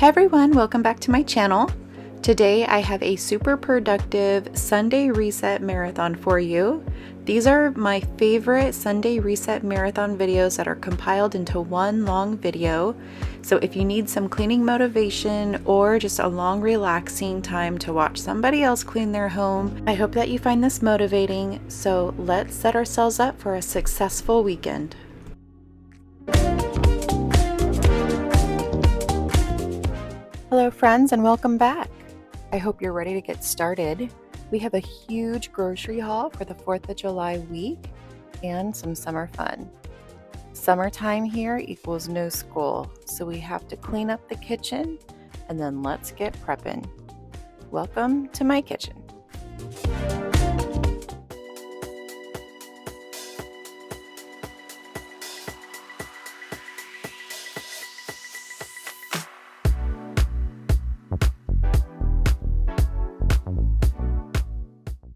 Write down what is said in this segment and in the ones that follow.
Hey everyone, welcome back to my channel. Today I have a super productive Sunday reset marathon for you. These are my favorite Sunday reset marathon videos that are compiled into one long video. So if you need some cleaning motivation or just a long relaxing time to watch somebody else clean their home, I hope that you find this motivating. So let's set ourselves up for a successful weekend. Hello friends and welcome back. I hope you're ready to get started. We have a huge grocery haul for the 4th of July week and some summer fun. Summertime here equals no school, so we have to clean up the kitchen and then let's get prepping. Welcome to my kitchen.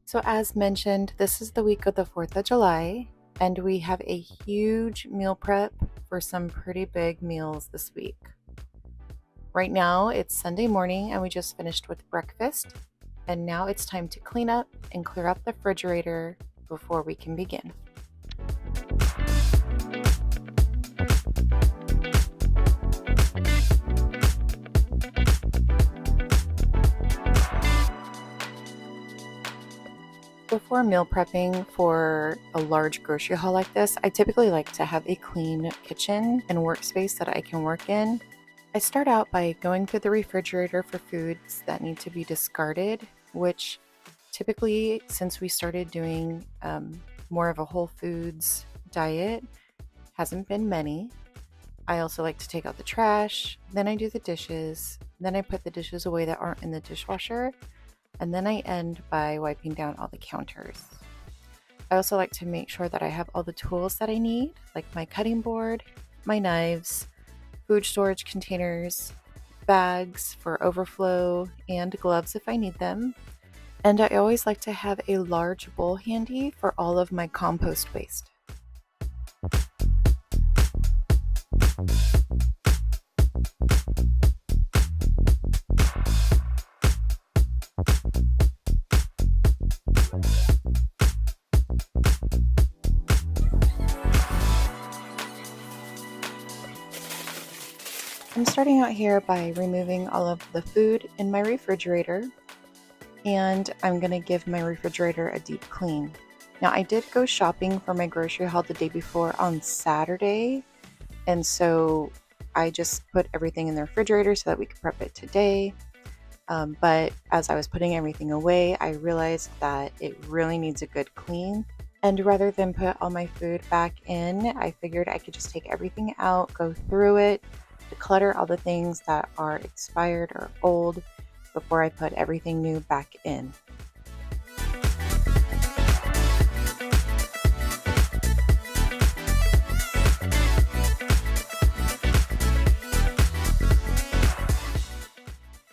So as mentioned, this is the week of the 4th of July, and we have a huge meal prep for some pretty big meals this week. Right now, it's Sunday morning, and we just finished with breakfast, and now it's time to clean up and clear up the refrigerator before we can begin. Before meal prepping for a large grocery haul like this, I typically like to have a clean kitchen and workspace that I can work in. I start out by going through the refrigerator for foods that need to be discarded, which typically, since we started doing more of a whole foods diet, hasn't been many. I also like to take out the trash, then I do the dishes, then I put the dishes away that aren't in the dishwasher, and then I end by wiping down all the counters. I also like to make sure that I have all the tools that I need, like my cutting board, my knives, food storage containers, bags for overflow, and gloves if I need them. And I always like to have a large bowl handy for all of my compost waste. I'm starting out here by removing all of the food in my refrigerator, and I'm going to give my refrigerator a deep clean. Now, I did go shopping for my grocery haul the day before on Saturday, and so I just put everything in the refrigerator so that we could prep it today. But as I was putting everything away, I realized that it really needs a good clean. And rather than put all my food back in, I figured I could just take everything out, go through it, declutter all the things that are expired or old before I put everything new back in.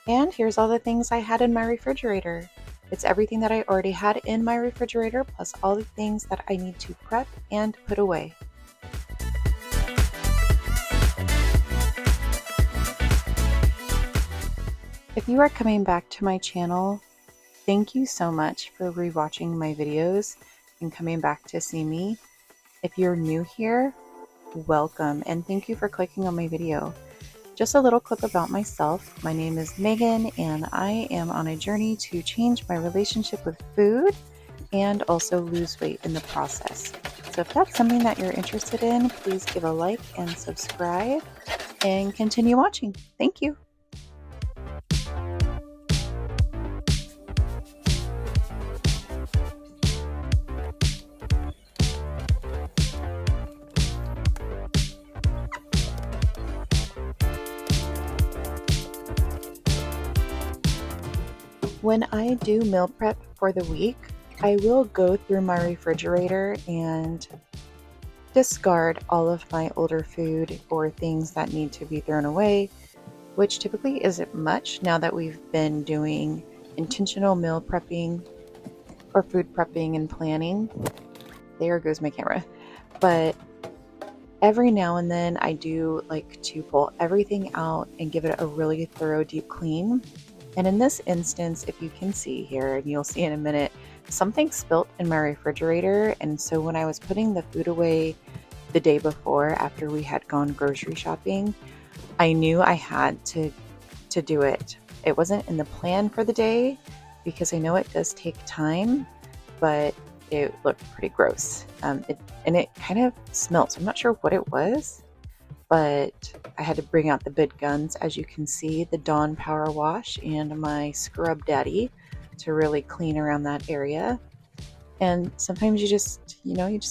And here's all the things I had in my refrigerator. It's everything that I already had in my refrigerator, plus all the things that I need to prep and put away. If you are coming back to my channel, thank you so much for rewatching my videos and coming back to see me. If you're new here, welcome and thank you for clicking on my video. Just a little clip about myself. My name is Megan and I am on a journey to change my relationship with food and also lose weight in the process. So if that's something that you're interested in, please give a like and subscribe and continue watching. Thank you. When I do meal prep for the week, I will go through my refrigerator and discard all of my older food or things that need to be thrown away, which typically isn't much now that we've been doing intentional meal prepping or food prepping and planning. There goes my camera. But Every now and then I do like to pull everything out and give it a really thorough deep clean. And in this instance, if you can see here, and you'll see in a minute, something spilt in my refrigerator. And so when I was putting the food away the day before, after we had gone grocery shopping, I knew I had to do it. It wasn't in the plan for the day because I know it does take time, but it looked pretty gross. It kind of smelled, so I'm not sure what it was, but I had to bring out the big guns, as you can see, the Dawn Power Wash and my Scrub Daddy to really clean around that area. And sometimes you just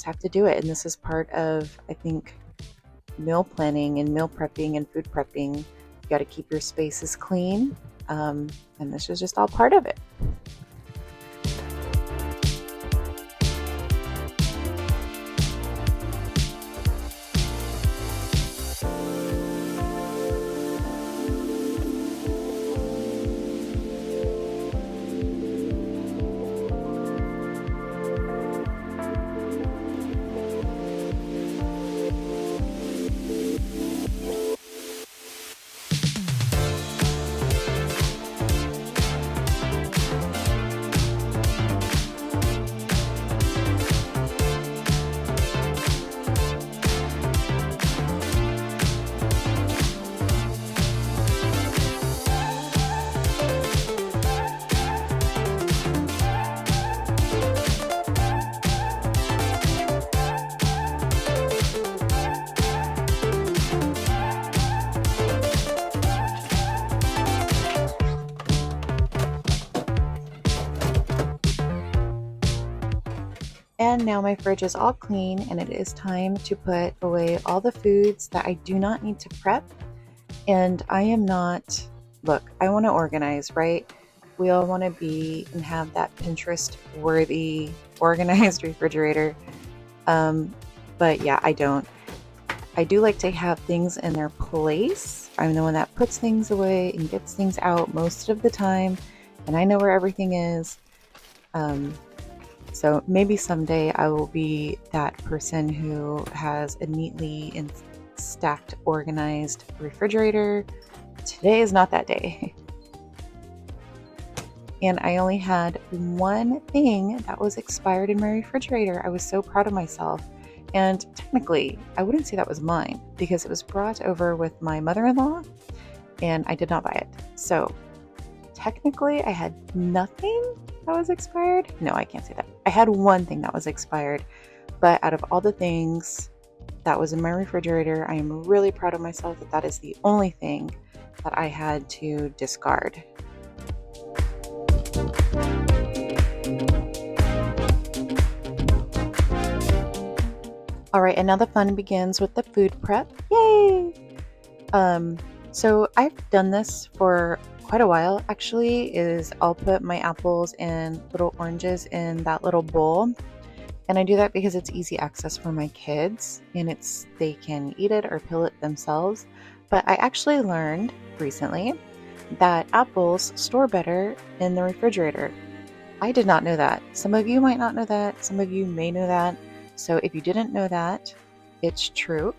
have to do it. And this is part of, I think, meal planning and meal prepping and food prepping. You got to keep your spaces clean. And this is just all part of it. And now my fridge is all clean, and it is time to put away all the foods that I do not need to prep. And I am not, look, I want to organize, right? We all want to be and have that Pinterest worthy organized refrigerator. But yeah, I don't. I do like to have things in their place. I'm the one that puts things away and gets things out most of the time, and I know where everything is. So maybe someday I will be that person who has a neatly and stacked, organized refrigerator. Today is not that day. And I only had one thing that was expired in my refrigerator. I was so proud of myself. And technically, I wouldn't say that was mine because it was brought over with my mother-in-law and I did not buy it. So technically, I had nothing that was expired. No, I can't say that. I had one thing that was expired, but out of all the things that was in my refrigerator, I am really proud of myself that that is the only thing that I had to discard. All right, and now the fun begins with the food prep. Yay! So I've done this for quite a while actually. Is I'll put my apples and little oranges in that little bowl, and I do that because it's easy access for my kids, and they can eat it or peel it themselves. But I actually learned recently that apples store better in the refrigerator. I did not know that. Some of you might not know that. Some of you may know that. So if you didn't know that, it's true.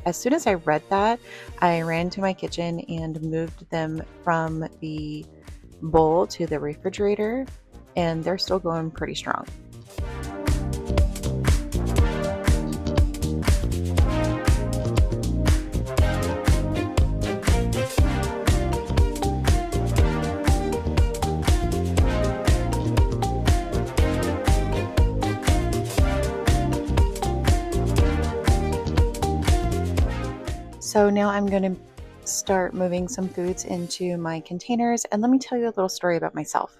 As soon as I read that, I ran to my kitchen and moved them from the bowl to the refrigerator, and they're still going pretty strong. So now I'm going to start moving some foods into my containers, and let me tell you a little story about myself.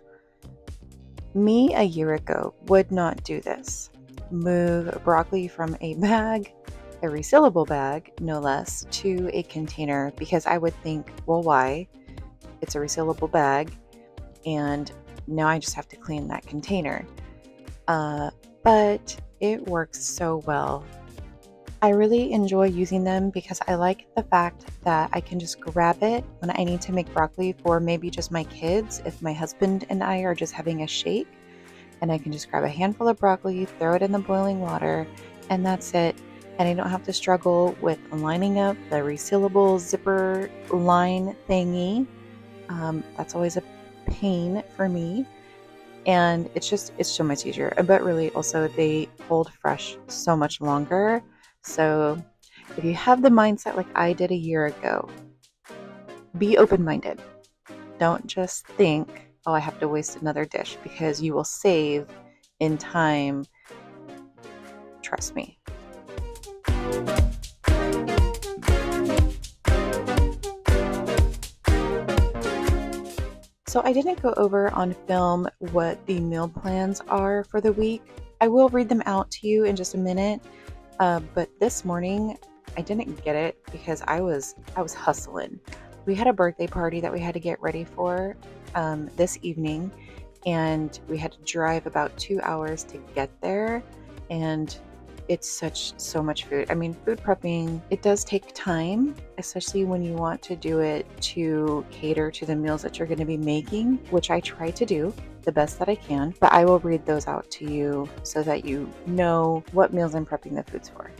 Me a year ago would not do this. Move broccoli from a bag, a resealable bag, no less, to a container, because I would think, well, why? It's a resealable bag, and now I just have to clean that container. But it works so well. I really enjoy using them because I like the fact that I can just grab it when I need to make broccoli for maybe just my kids, if my husband and I are just having a shake, and I can just grab a handful of broccoli, throw it in the boiling water, and that's it. and I don't have to struggle with lining up the resealable zipper line thingy. That's always a pain for me, and it's so much easier. But really also they hold fresh so much longer. So if you have the mindset like I did a year ago, be open-minded. Don't just think, oh, I have to waste another dish, because you will save in time. Trust me. So I didn't go over on film what the meal plans are for the week. I will read them out to you in just a minute. But this morning I didn't get it because I was hustling. We had a birthday party that we had to get ready for this evening, and we had to drive about 2 hours to get there, and it's so much food. I mean, food prepping, it does take time, especially when you want to do it to cater to the meals that you're going to be making, which I try to do the best that I can, but I will read those out to you so that you know what meals I'm prepping the foods for.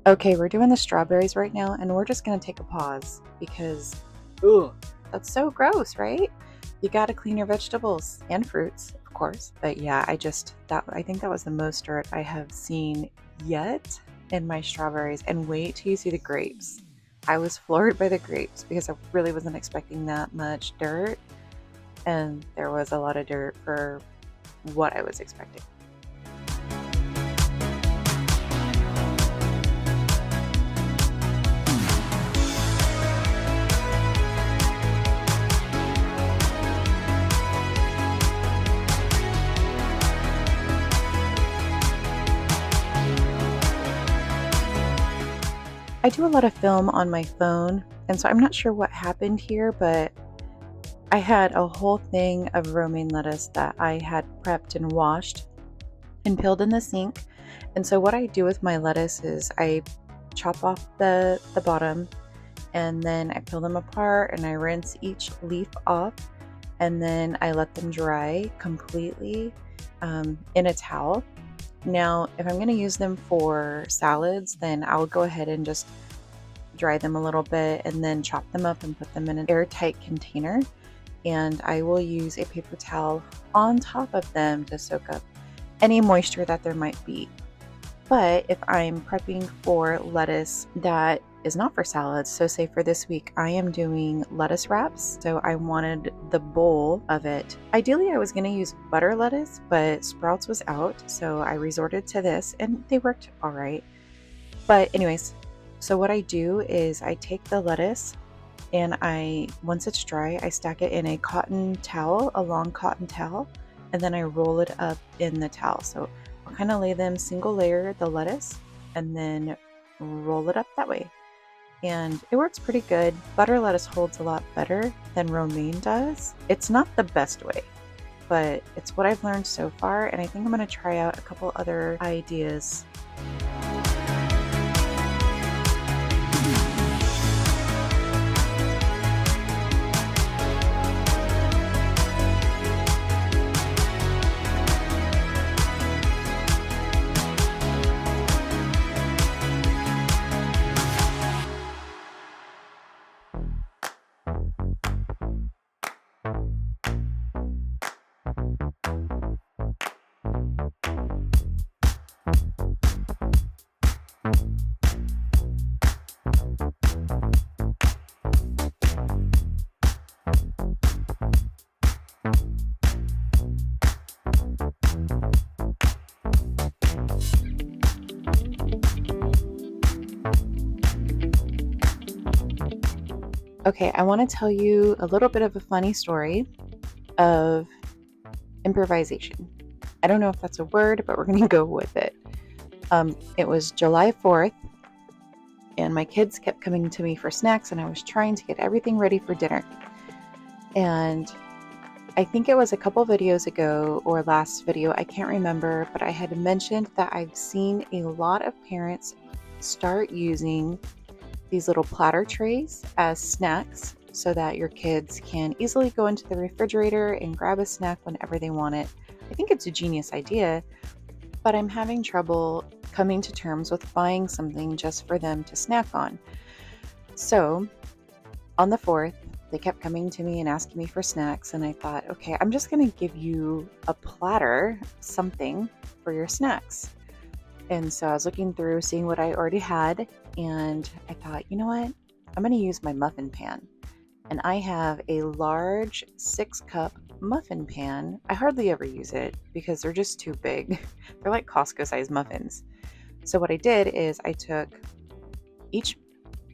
Okay, we're doing the strawberries right now, and we're just gonna take a pause because, ugh, that's so gross, right? You gotta clean your vegetables and fruits, of course. But yeah, I think that was the most dirt I have seen yet in my strawberries. And wait till you see the grapes. I was floored by the grapes because I really wasn't expecting that much dirt, and there was a lot of dirt for what I was expecting. I do a lot of film on my phone, and so I'm not sure what happened here, but I had a whole thing of romaine lettuce that I had prepped and washed and peeled in the sink. And so what I do with my lettuce is I chop off the bottom, and then I peel them apart and I rinse each leaf off, and then I let them dry completely in a towel. Now, if I'm going to use them for salads, then I'll go ahead and just dry them a little bit and then chop them up and put them in an airtight container. And I will use a paper towel on top of them to soak up any moisture that there might be. But if I'm prepping for lettuce that is not for salads, so say for this week I am doing lettuce wraps, so I wanted the bowl of it. Ideally I was going to use butter lettuce, but Sprouts was out, so I resorted to this and they worked all right. But anyways, so what I do is I take the lettuce and once it's dry, I stack it in a cotton towel, a long cotton towel, and then I roll it up in the towel. So I'll kind of lay them single layer the lettuce and then roll it up that way. And it works pretty good. Butter lettuce holds a lot better than romaine does. It's not the best way, but it's what I've learned so far, and I think I'm going to try out a couple other ideas. Okay, I want to tell you a little bit of a funny story of improvisation. I don't know if that's a word, but we're going to go with it. It was July 4th, and my kids kept coming to me for snacks, and I was trying to get everything ready for dinner. And I think it was a couple videos ago or last video, I can't remember, but I had mentioned that I've seen a lot of parents start using these little platter trays as snacks so that your kids can easily go into the refrigerator and grab a snack whenever they want it. I think it's a genius idea, but I'm having trouble coming to terms with buying something just for them to snack on. So on the 4th, they kept coming to me and asking me for snacks, and I thought, okay, I'm just going to give you a platter, something for your snacks. And so I was looking through, seeing what I already had, and I thought, you know what? I'm going to use my muffin pan. And I have a large 6-cup muffin pan. I hardly ever use it because they're just too big. They're like Costco-sized muffins. So what I did is I took each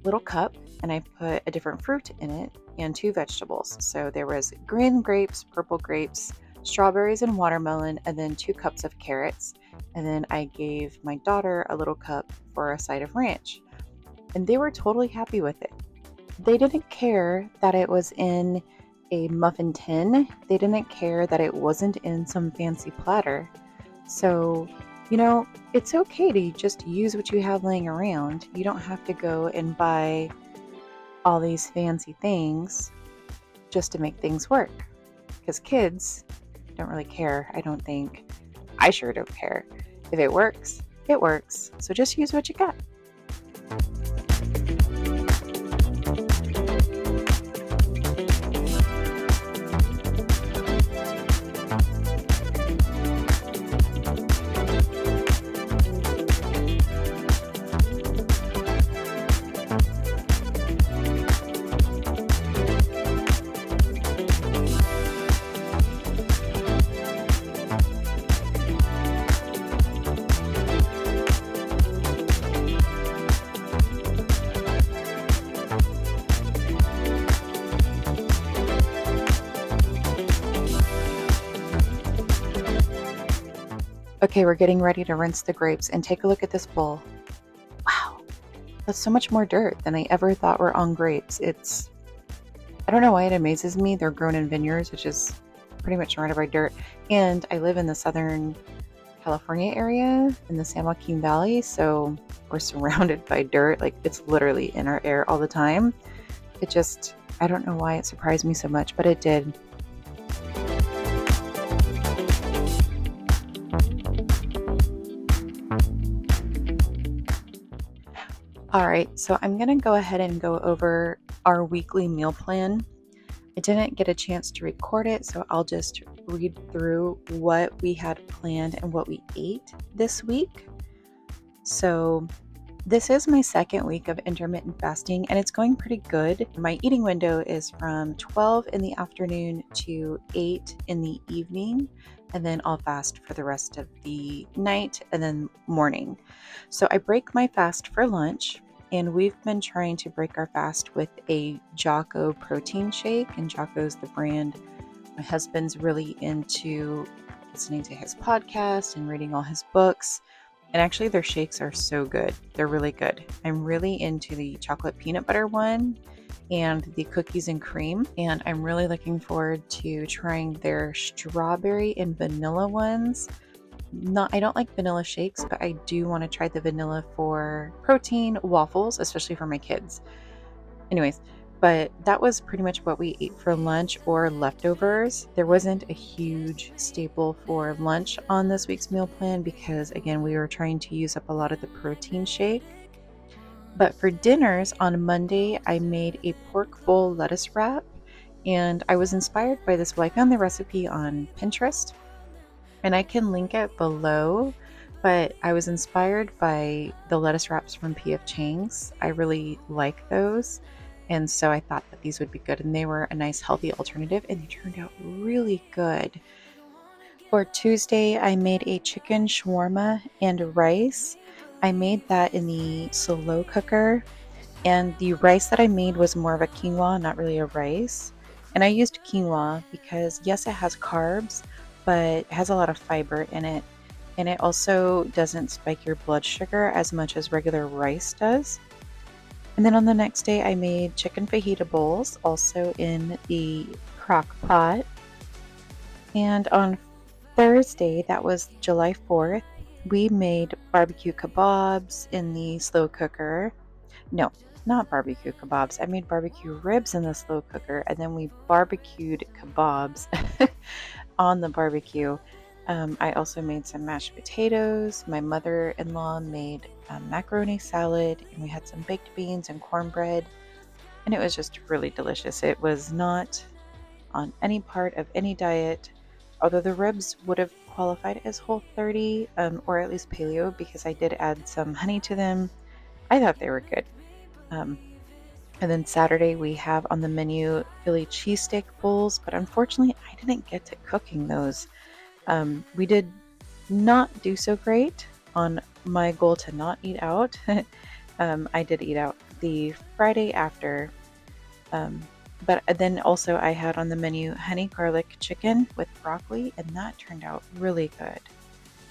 little cup and I put a different fruit in it and 2 vegetables. So there was green grapes, purple grapes, strawberries, and watermelon, and then 2 cups of carrots. And then I gave my daughter a little cup for a side of ranch. And they were totally happy with it. They didn't care that it was in a muffin tin. They didn't care that it wasn't in some fancy platter. So, it's okay to just use what you have laying around. You don't have to go and buy all these fancy things just to make things work. Because kids don't really care, I don't think. I sure don't care. If it works, it works. So just use what you got. Okay, we're getting ready to rinse the grapes, and take a look at this bowl. Wow, that's so much more dirt than I ever thought were on grapes. I don't know why it amazes me. They're grown in vineyards, which is pretty much surrounded by dirt. And I live in the Southern California area in the San Joaquin Valley, so we're surrounded by dirt. Like, it's literally in our air all the time. I don't know why it surprised me so much, but it did. All right, so I'm going to go ahead and go over our weekly meal plan. I didn't get a chance to record it, so I'll just read through what we had planned and what we ate this week. So this is my 2nd week of intermittent fasting, and it's going pretty good. My eating window is from 12 in the afternoon to 8 in the evening, and then I'll fast for the rest of the night and then morning. So I break my fast for lunch, and we've been trying to break our fast with a Jocko protein shake, and Jocko's the brand. My husband's really into listening to his podcast and reading all his books. And actually, their shakes are so good. They're really good. I'm really into the chocolate peanut butter one and the cookies and cream. And I'm really looking forward to trying their strawberry and vanilla ones. I don't like vanilla shakes, but I do want to try the vanilla for protein waffles, especially for my kids. Anyways, but that was pretty much what we ate for lunch or leftovers. There wasn't a huge staple for lunch on this week's meal plan because, again, we were trying to use up a lot of the protein shake. But for dinners on Monday, I made a pork bowl lettuce wrap, and I was inspired by this. Well, I found the recipe on Pinterest, and I can link it below, but I was inspired by the lettuce wraps from P.F. Chang's. I really like those, and so I thought that these would be good, and they were a nice healthy alternative, and they turned out really good. For Tuesday, I made a chicken shawarma and rice. I made that in the slow cooker, And the rice that I made was more of a quinoa, not really a rice. And I used quinoa because, yes, it has carbs, but it has a lot of fiber in it. And it also doesn't spike your blood sugar as much as regular rice does. And then on the next day, I made chicken fajita bowls, also in the crock pot. And on Thursday, that was July 4th, we made barbecue kebabs in the slow cooker. No, not barbecue kebabs. I made barbecue ribs in the slow cooker, and then we barbecued kebabs on the barbecue. I also made some mashed potatoes. My mother-in-law made macaroni salad, and we had some baked beans and cornbread, and it was just really delicious. It was not on any part of any diet, although the ribs would have qualified as Whole30 or at least paleo because I did add some honey to them. I thought they were good. And then Saturday we have on the menu Philly cheesesteak bowls, but unfortunately I didn't get to cooking those. We did not do so great on my goal to not eat out. I did eat out the Friday after, but then also I had on the menu honey garlic chicken with broccoli, and that turned out really good.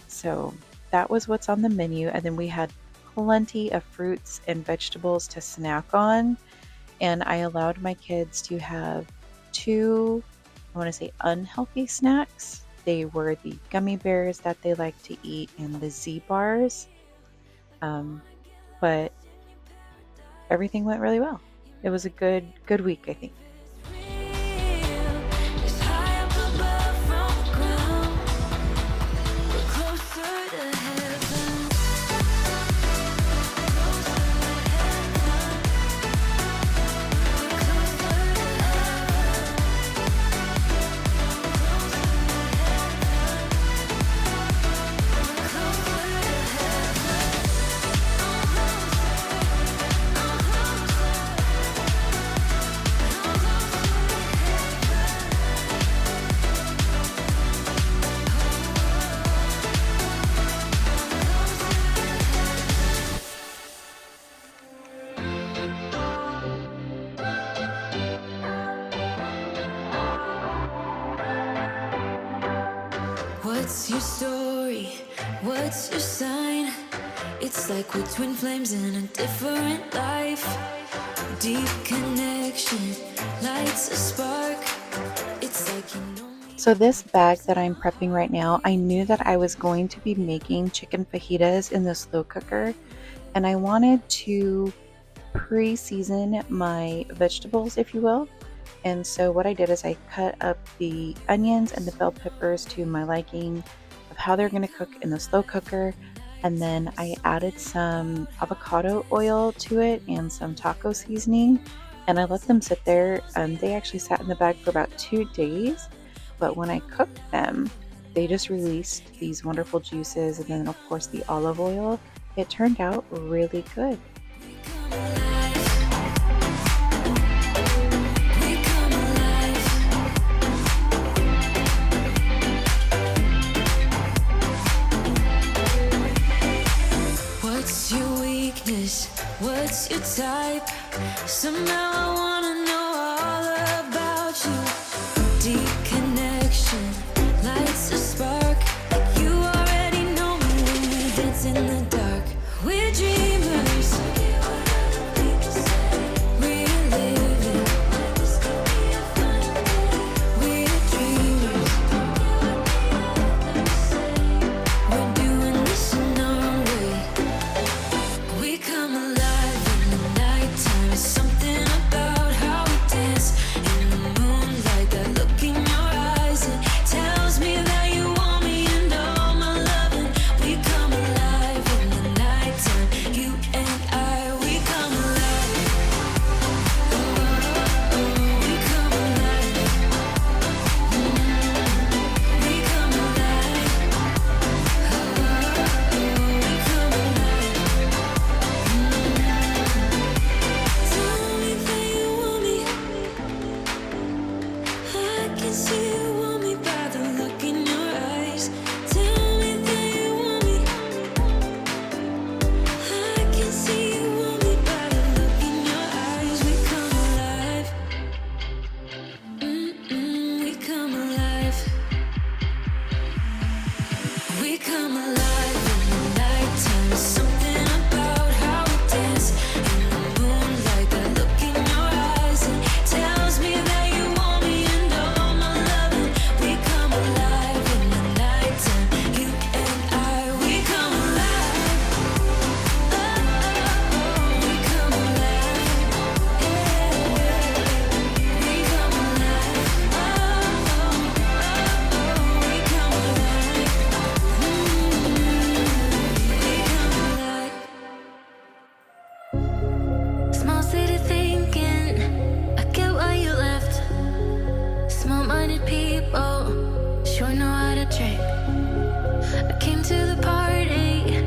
So that was what's on the menu, and then we had plenty of fruits and vegetables to snack on, and I allowed my kids to have two, I want to say, unhealthy snacks. They were the gummy bears that they like to eat and the Z bars, but everything went really well. It was a good week, I think. What's your story? What's your sign? It's like we're twin flames in a different life. Deep connection lights a spark. It's like you know me. So this bag that I'm prepping right now, I knew that I was going to be making chicken fajitas in the slow cooker, and I wanted to pre-season my vegetables, if you will. And so what I did is I cut up the onions and the bell peppers to my liking of how they're going to cook in the slow cooker. And then I added some avocado oil to it and some taco seasoning. And I let them sit there. They actually sat in the bag for about 2 days. But when I cooked them, they just released these wonderful juices. And then, of course, the olive oil. It turned out really good. What's your type? Somehow I wanna know all about you. Deep connection lights a spark. You already know me when we dance in the dark. We're dreamers. We're living. We're dreamers. We're doing this in our way. We come alive. Something about how we dance in the moonlight. That look in your eyes, it tells me that you want me and all my loving. We come alive in the nighttime. You and I, we come alive. Oh, we come alive. We come alive. Oh, we come alive. Tell me that you want me. I can see you want me by the look in your eyes. Tell me that you want me. I can see you want me by the look in 100 people, sure know how to drink. I came to the party,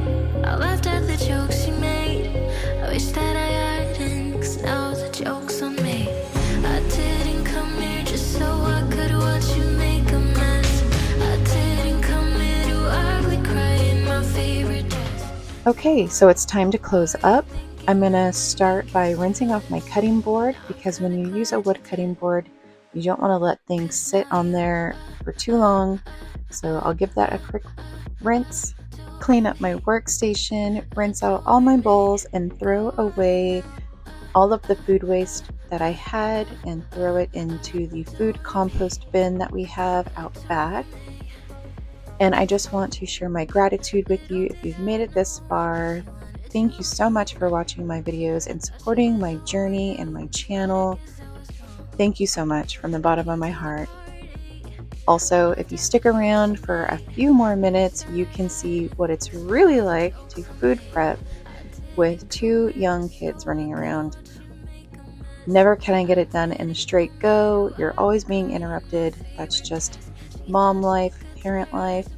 I laughed at the jokes she made. I wish that I hadn't, 'cause now the joke's on me. I didn't come here just so I could watch you make a mess. I didn't come here to ugly cry in my favorite dress. Okay, so it's time to close up. I'm gonna start by rinsing off my cutting board, because when you use a wood cutting board, you don't want to let things sit on there for too long. So I'll give that a quick rinse, clean up my workstation, rinse out all my bowls, and throw away all of the food waste that I had and throw it into the food compost bin that we have out back. And I just want to share my gratitude with you if you've made it this far. Thank you so much for watching my videos and supporting my journey and my channel. Thank you so much from the bottom of my heart. Also, if you stick around for a few more minutes, you can see what it's really like to food prep with 2 young kids running around. Never can I get it done in a straight go. You're always being interrupted. That's just mom life, parent life,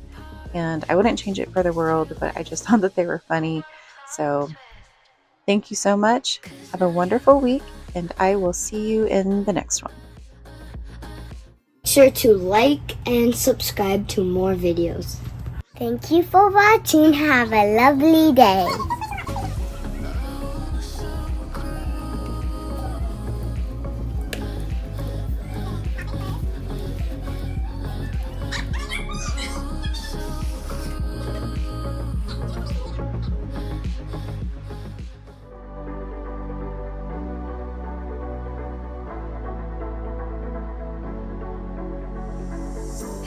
and I wouldn't change it for the world, but I just thought that they were funny. So thank you so much. Have a wonderful week, and I will see you in the next one. Be sure to like and subscribe to more videos. Thank you for watching. Have a lovely day.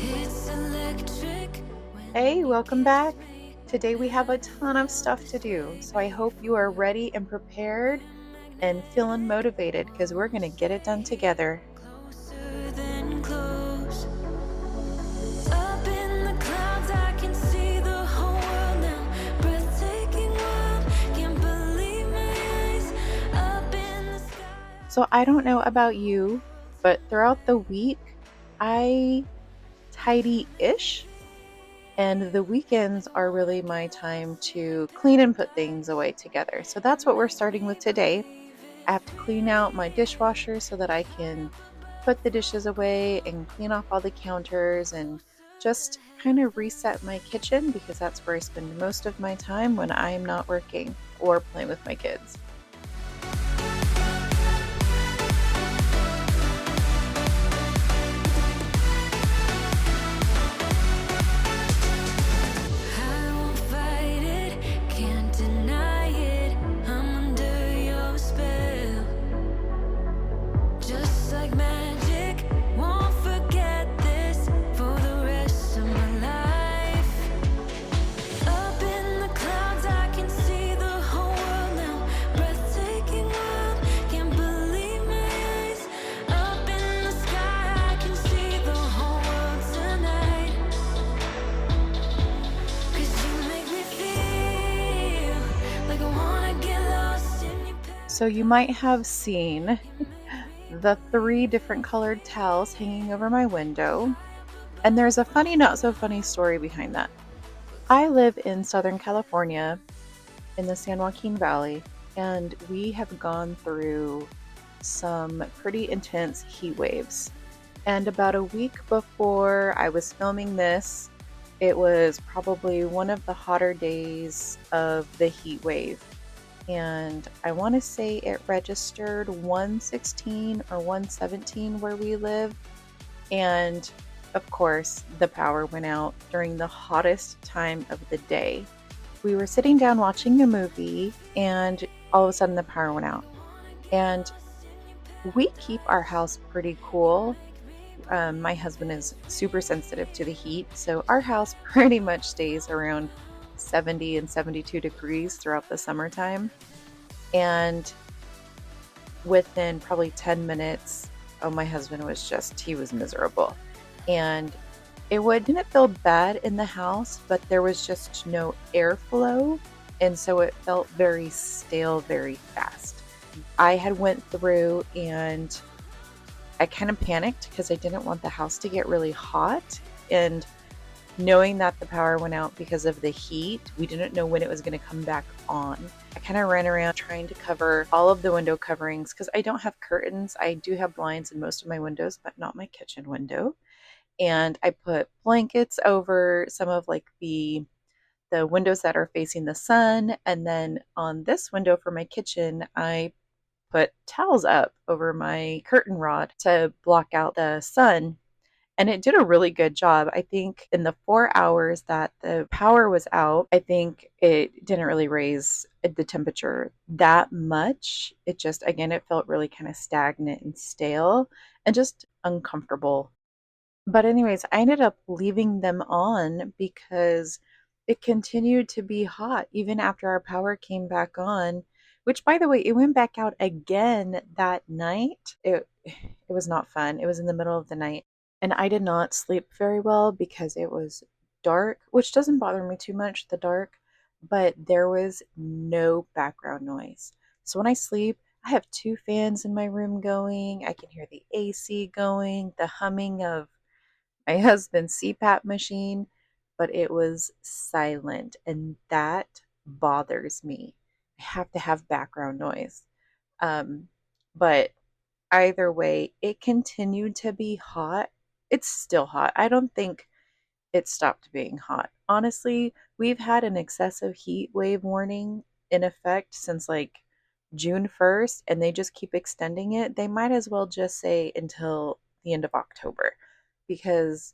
It's electric. Hey, welcome back. Today we have a ton of stuff to do, so I hope you are ready and prepared and feeling motivated, because we're going to get it done together. Closer than close. Up in the clouds, I can see the whole world now. Breathtaking world, can't believe my eyes. Up in the sky. So I don't know about you, but throughout the week, I tidy-ish, and the weekends are really my time to clean and put things away together. So that's what we're starting with today. I have to clean out my dishwasher so that I can put the dishes away and clean off all the counters and just kind of reset my kitchen, because that's where I spend most of my time when I am not working or playing with my kids. I won't fight it, can't deny it. I'm under your spell. Just like magic, won't forget this for the rest of my life. Up in the clouds, I can see the whole world now. Breathtaking world, can't believe my eyes. Up in the sky, I can see the whole world tonight. 'Cause you make me feel like I wanna get lost in your past. So you might have seen the 3 different colored towels hanging over my window, and there's a funny, not so funny story behind that. I live in Southern California in the San Joaquin Valley, and we have gone through some pretty intense heat waves. And about a week before I was filming this, it was probably one of the hotter days of the heat wave. And I want to say it registered 116 or 117 where we live. And of course, the power went out during the hottest time of the day. We were sitting down watching a movie, and all of a sudden the power went out. And we keep our house pretty cool. My husband is super sensitive to the heat, so our house pretty much stays around 70 and 72 degrees throughout the summertime. And within probably 10 minutes, my husband was he was miserable. And didn't feel bad in the house, but there was just no airflow. And so it felt very stale, very fast. I had went through and I kind of panicked because I didn't want the house to get really hot. And knowing that the power went out because of the heat, we didn't know when it was going to come back on. I kind of ran around trying to cover all of the window coverings because I don't have curtains. I do have blinds in most of my windows, but not my kitchen window. And I put blankets over some of like the windows that are facing the sun. And then on this window for my kitchen, I put towels up over my curtain rod to block out the sun. And it did a really good job. I think in the 4 hours that the power was out, I think it didn't really raise the temperature that much. It just, again, it felt really kind of stagnant and stale and just uncomfortable. But anyways, I ended up leaving them on because it continued to be hot even after our power came back on, which by the way, it went back out again that night. It was not fun. It was in the middle of the night and I did not sleep very well because it was dark, which doesn't bother me too much, the dark, but there was no background noise. So when I sleep, I have two fans in my room going. I can hear the AC going, the humming of my husband's CPAP machine, but it was silent, and that bothers me. I have to have background noise. Um, but either way, it continued to be hot. It's still hot. I don't think it stopped being hot. Honestly, we've had an excessive heat wave warning in effect since like June 1st, and they just keep extending it. They might as well just say until the end of October because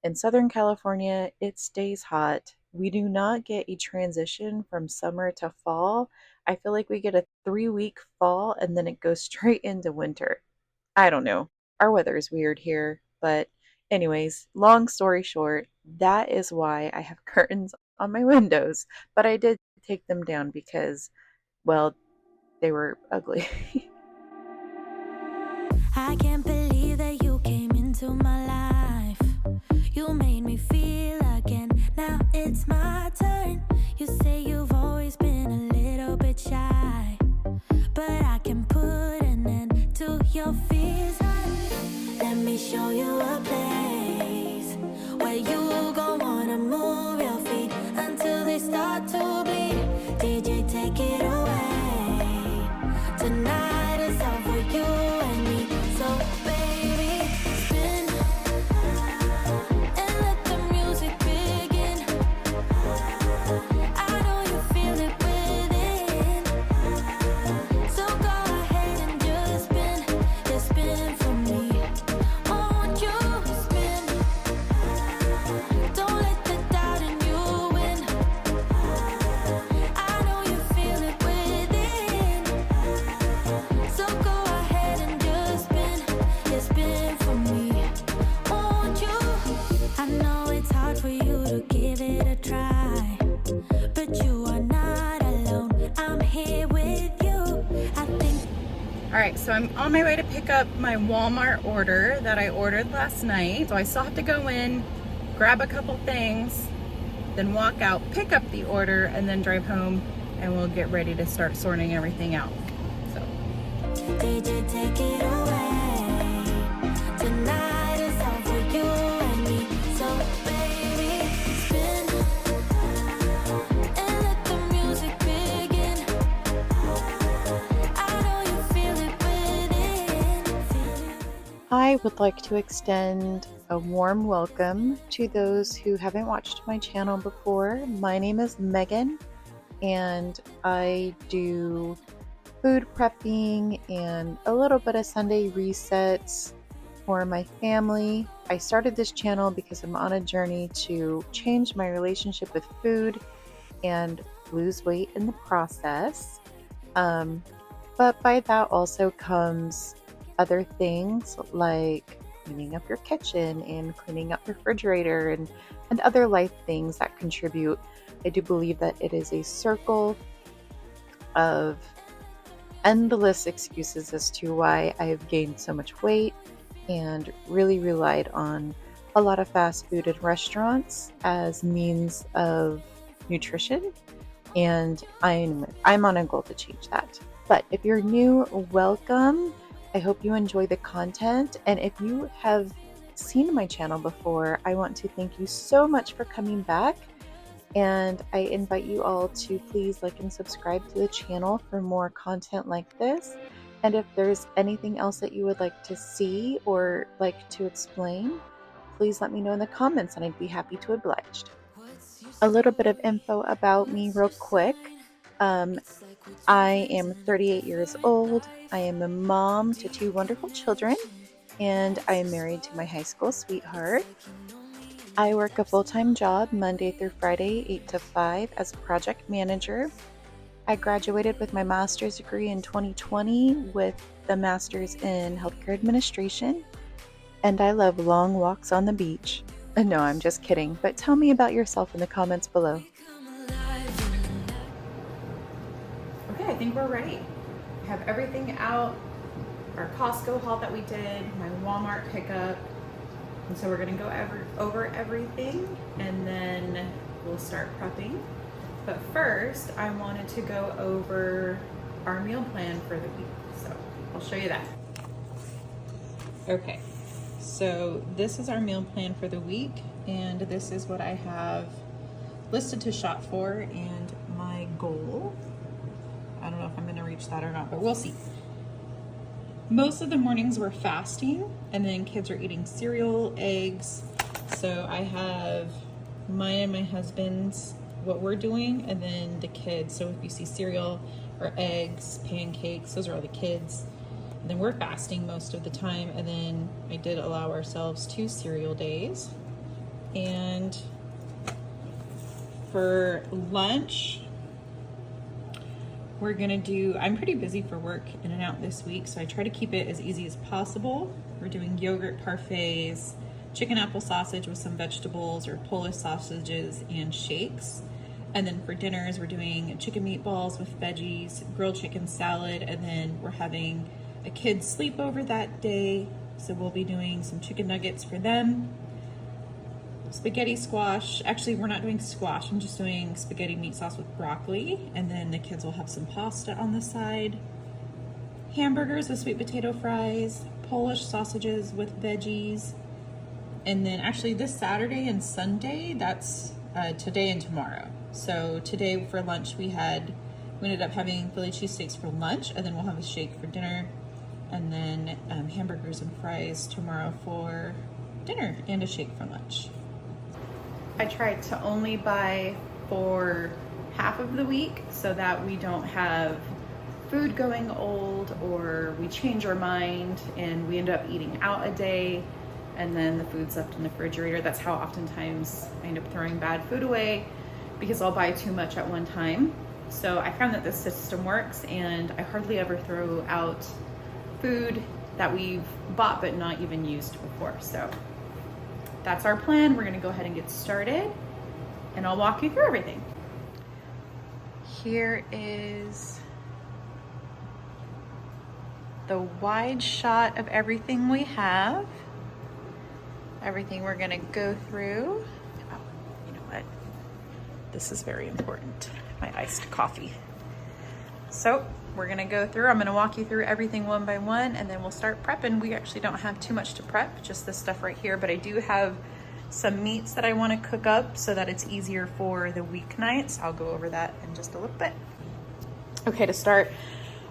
in Southern California, it stays hot. We do not get a transition from summer to fall. I feel like we get a 3 week fall and then it goes straight into winter. I don't know. Our weather is weird here, but anyways, long story short, that is why I have curtains on my windows, but I did take them down because, well, they were ugly. I can't believe that you came into my life. You made me feel again. Now it's my turn. You say you've always been a little bit shy, but I can put an end to your fears. Let me show you a place where you gon' wanna move your feet until they start to bleed. DJ, take it away. Tonight is all for you and me. So baby, spin and let the music begin. I know you feel it within. So go ahead and just spin. Just spin for me. Won't you spin? Don't let the doubt in you win. I know you feel it within. So go ahead and just spin. Just spin for me. Won't you? I know it's hard for you to give it a try, but you are not alone. I'm here with you. I think. All right, so I'm on my way to pick up my Walmart order that I ordered last night. So I still have to go in, grab a couple things, then walk out, pick up the order, and then drive home, and we'll get ready to start sorting everything out. So DJ, take it away. Tonight is all for you and me. So baby, spin and let the music begin. I know you feel it within. I would like to extend a warm welcome to those who haven't watched my channel before. My name is Megan, and I do food prepping and a little bit of Sunday resets for my family. I started this channel because I'm on a journey to change my relationship with food and lose weight in the process. But by that also comes other things like cleaning up your kitchen and cleaning up your refrigerator and other life things that contribute. I do believe that it is a circle of endless excuses as to why I have gained so much weight and really relied on a lot of fast food and restaurants as means of nutrition, and I'm on a goal to change that. But if you're new, welcome. I hope you enjoy the content, and if you have seen my channel before, I want to thank you so much for coming back, and I invite you all to please like and subscribe to the channel for more content like this. And if there's anything else that you would like to see or like to explain, please let me know in the comments and I'd be happy to oblige. A little bit of info about me real quick. I am 38 years old. I am a mom to 2 wonderful children, and I am married to my high school sweetheart. I work a full-time job Monday through Friday, 8 to 5 as a project manager. I graduated with my master's degree in 2020 with the master's in healthcare administration, and I love long walks on the beach. No, I'm just kidding, but tell me about yourself in the comments below. Okay, I think we're ready. I have everything out, our Costco haul that we did, my Walmart pickup, and so we're gonna go over everything and then we'll start prepping. But first, I wanted to go over our meal plan for the week, so I'll show you that. Okay, so this is our meal plan for the week, and this is what I have listed to shop for and my goal. I don't know if I'm gonna reach that or not, but we'll see. Most of the mornings we're fasting, and then kids are eating cereal, eggs. So I have mine and my husband's, what we're doing, and then the kids. So if you see cereal or eggs, pancakes, those are all the kids. And then we're fasting most of the time, and then I did allow ourselves 2 cereal days. And for lunch, we're gonna do, I'm pretty busy for work in and out this week, so I try to keep it as easy as possible. We're doing yogurt parfaits, chicken apple sausage with some vegetables or Polish sausages and shakes. And then for dinners, we're doing chicken meatballs with veggies, grilled chicken salad, and then we're having a kid's sleepover that day. So we'll be doing some chicken nuggets for them. Spaghetti squash. Actually, we're not doing squash. I'm just doing spaghetti meat sauce with broccoli. And then the kids will have some pasta on the side. Hamburgers with sweet potato fries, Polish sausages with veggies. And then actually this Saturday and Sunday, that's today and tomorrow. So today for lunch we ended up having Philly cheesesteaks for lunch, and then we'll have a shake for dinner, and then hamburgers and fries tomorrow for dinner and a shake for lunch. I tried to only buy for half of the week so that we don't have food going old or we change our mind and we end up eating out a day and then the food's left in the refrigerator. That's how oftentimes I end up throwing bad food away, because I'll buy too much at one time. So I found that this system works, and I hardly ever throw out food that we've bought but not even used before. So that's our plan. We're gonna go ahead and get started, and I'll walk you through everything. Here is the wide shot of everything we have. Everything we're gonna go through. Oh, you know what? This is very important, my iced coffee. So we're gonna go through, I'm gonna walk you through everything one by one, and then we'll start prepping. We actually don't have too much to prep, just this stuff right here, but I do have some meats that I wanna cook up so that it's easier for the weeknights. I'll go over that in just a little bit. Okay, to start,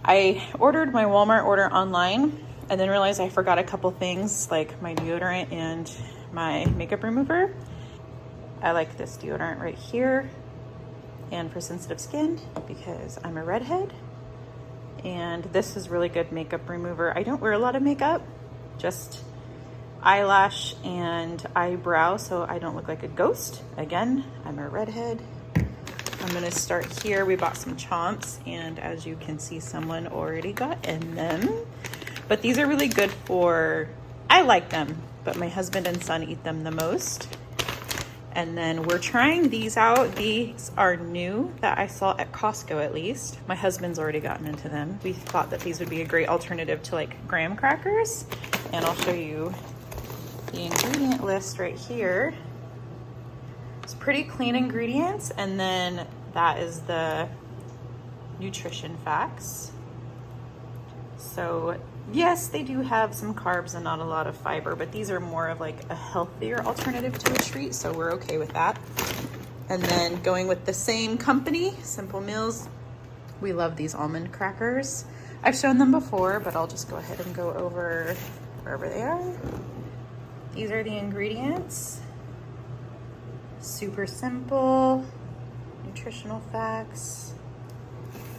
I ordered my Walmart order online and then realized I forgot a couple things like my deodorant and my makeup remover. I like this deodorant right here, and for sensitive skin because I'm a redhead. And this is really good makeup remover. I don't wear a lot of makeup, just eyelash and eyebrow, so I don't look like a ghost. Again, I'm a redhead. I'm gonna start here. We bought some chomps, and as you can see, someone already got in them. But these are really good for, I like them, but my husband and son eat them the most. And then we're trying these out. These are new that I saw at Costco, at least. My husband's already gotten into them. We thought that these would be a great alternative to like graham crackers. And I'll show you the ingredient list right here. It's pretty clean ingredients. And then that is the nutrition facts. So Yes, they do have some carbs and not a lot of fiber, but these are more of like a healthier alternative to a treat, so we're okay with that. And then going with the same company, Simple Meals, we love these almond crackers. I've shown them before, but I'll just go ahead and go over wherever they are. These are the ingredients. Super simple, nutritional facts.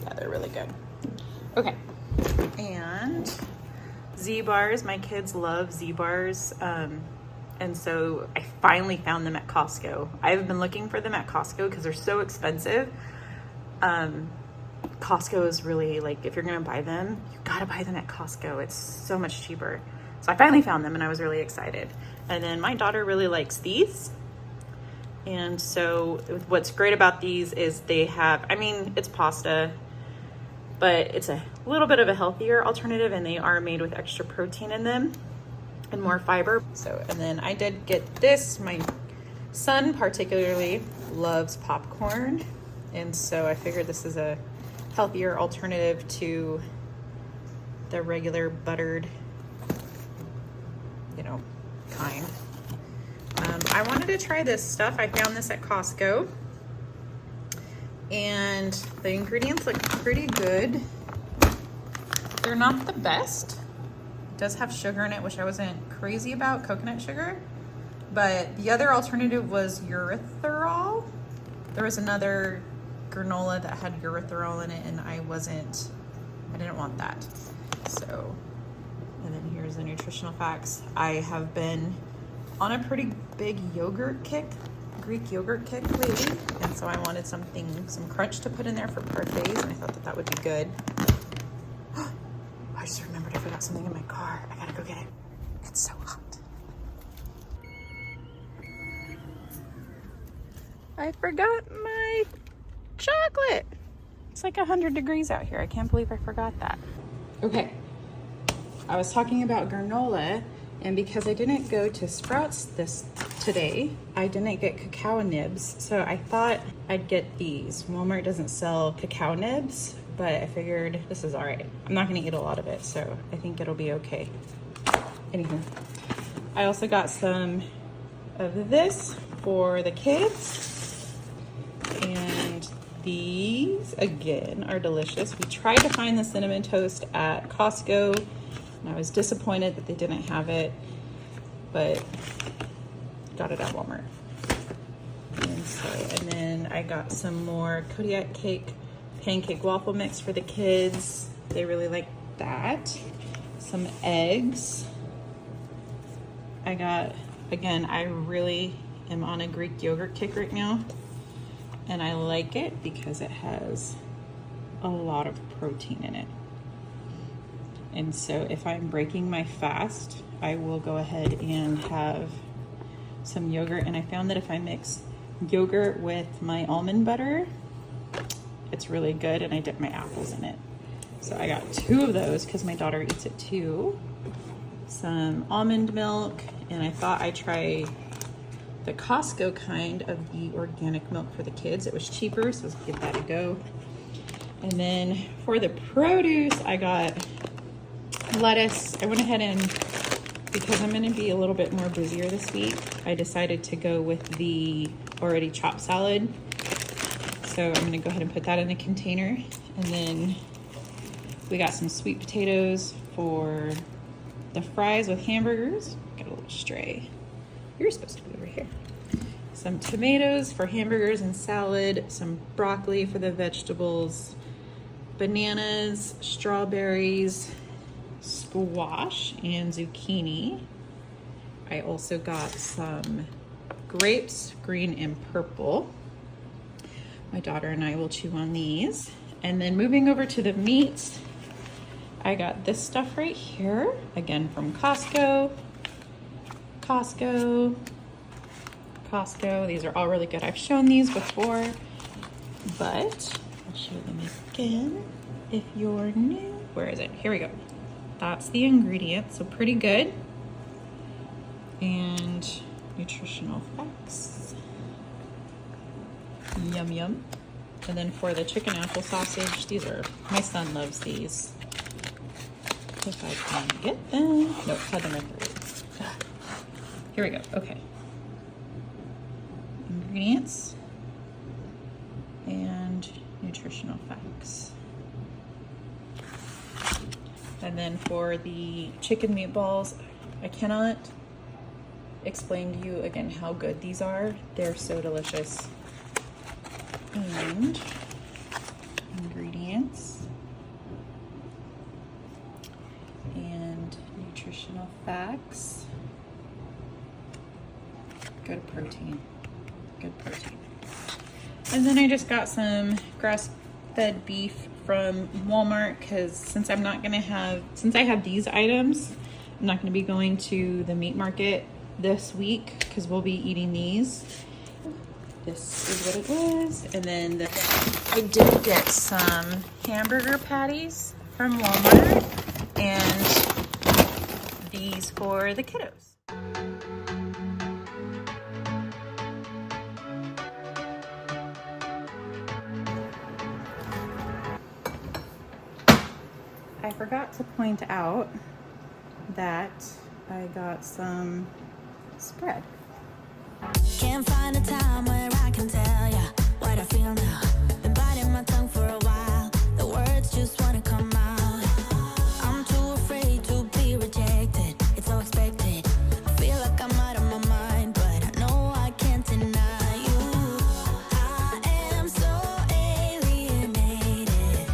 Yeah, they're really good. Okay, and Z-bars, my kids love Z-bars, and so I finally found them at Costco. I've been looking for them at Costco because they're so expensive. Costco is really, like, if you're gonna buy them, you gotta buy them at Costco. It's so much cheaper. So I finally found them and I was really excited. And then my daughter really likes these. And so what's great about these is they have, I mean, it's pasta, but it's a little bit of a healthier alternative, and they are made with extra protein in them and more fiber. So, and then I did get this. My son particularly loves popcorn, and so I figured this is a healthier alternative to the regular buttered, you know, kind. I wanted to try this stuff. I found this at Costco, and the ingredients look pretty good. They're not the best. It does have sugar in it, which I wasn't crazy about, coconut sugar. But the other alternative was erythritol. There was another granola that had erythritol in it, and I didn't want that. So, and then here's the nutritional facts. I have been on a pretty big yogurt kick, Greek yogurt kick lately, and so I wanted some crunch to put in there for parfaits, and I thought that would be good. I just remembered I forgot something in my car. I gotta go get it. It's so hot. I forgot my chocolate. It's like 100 degrees out here. I can't believe I forgot that. Okay, I was talking about granola, and because I didn't go to Sprouts today, I didn't get cacao nibs, so I thought I'd get these. Walmart doesn't sell cacao nibs, but I figured this is all right. I'm not gonna eat a lot of it, so I think it'll be okay. Anywho, I also got some of this for the kids, and these, again, are delicious. We tried to find the cinnamon toast at Costco, and I was disappointed that they didn't have it, but got it at Walmart. And then I got some more Kodiak cake, pancake waffle mix for the kids. They really like that. Some eggs. I got, again, I really am on a Greek yogurt kick right now, and I like it because it has a lot of protein in it. And so if I'm breaking my fast, I will go ahead and have some yogurt. And I found that if I mix yogurt with my almond butter, it's really good, and I dip my apples in it. So I got 2 of those because my daughter eats it too. Some almond milk, and I thought I'd try the Costco kind of the organic milk for the kids. It was cheaper, so let's give that a go. And then for the produce, I got lettuce. I went ahead and, because I'm gonna be a little bit more busier this week, I decided to go with the already chopped salad. So I'm gonna go ahead and put that in a container. And then we got some sweet potatoes for the fries with hamburgers. Got a little stray. You're supposed to be over here. Some tomatoes for hamburgers and salad, some broccoli for the vegetables, bananas, strawberries, squash, and zucchini. I also got some grapes, green and purple. My daughter and I will chew on these. And then moving over to the meats, I got this stuff right here, again from Costco. These are all really good. I've shown these before, but I'll show them again if you're new. Where is it? Here we go. That's the ingredient, so pretty good. And nutritional facts. Yum, yum. And then for the chicken apple sausage, my son loves these. if I can get them. Nope, had them right there. Here we go. Okay. Ingredients and nutritional facts. And then for the chicken meatballs, I cannot explain to you again how good these are. They're so delicious. And ingredients and nutritional facts. Good protein. Good protein. And then I just got some grass-fed beef from Walmart because since I have these items, I'm not going to be going to the meat market this week because we'll be eating these. This is what it was. And then I did get some hamburger patties from Walmart and these for the kiddos. I forgot to point out that I got some spread. Can't find a time where I can tell ya what I feel now. Been biting my tongue for a while. The words just wanna come out. I'm too afraid to be rejected. It's so expected. I feel like I'm out of my mind, but I know I can't deny you. I am so alienated.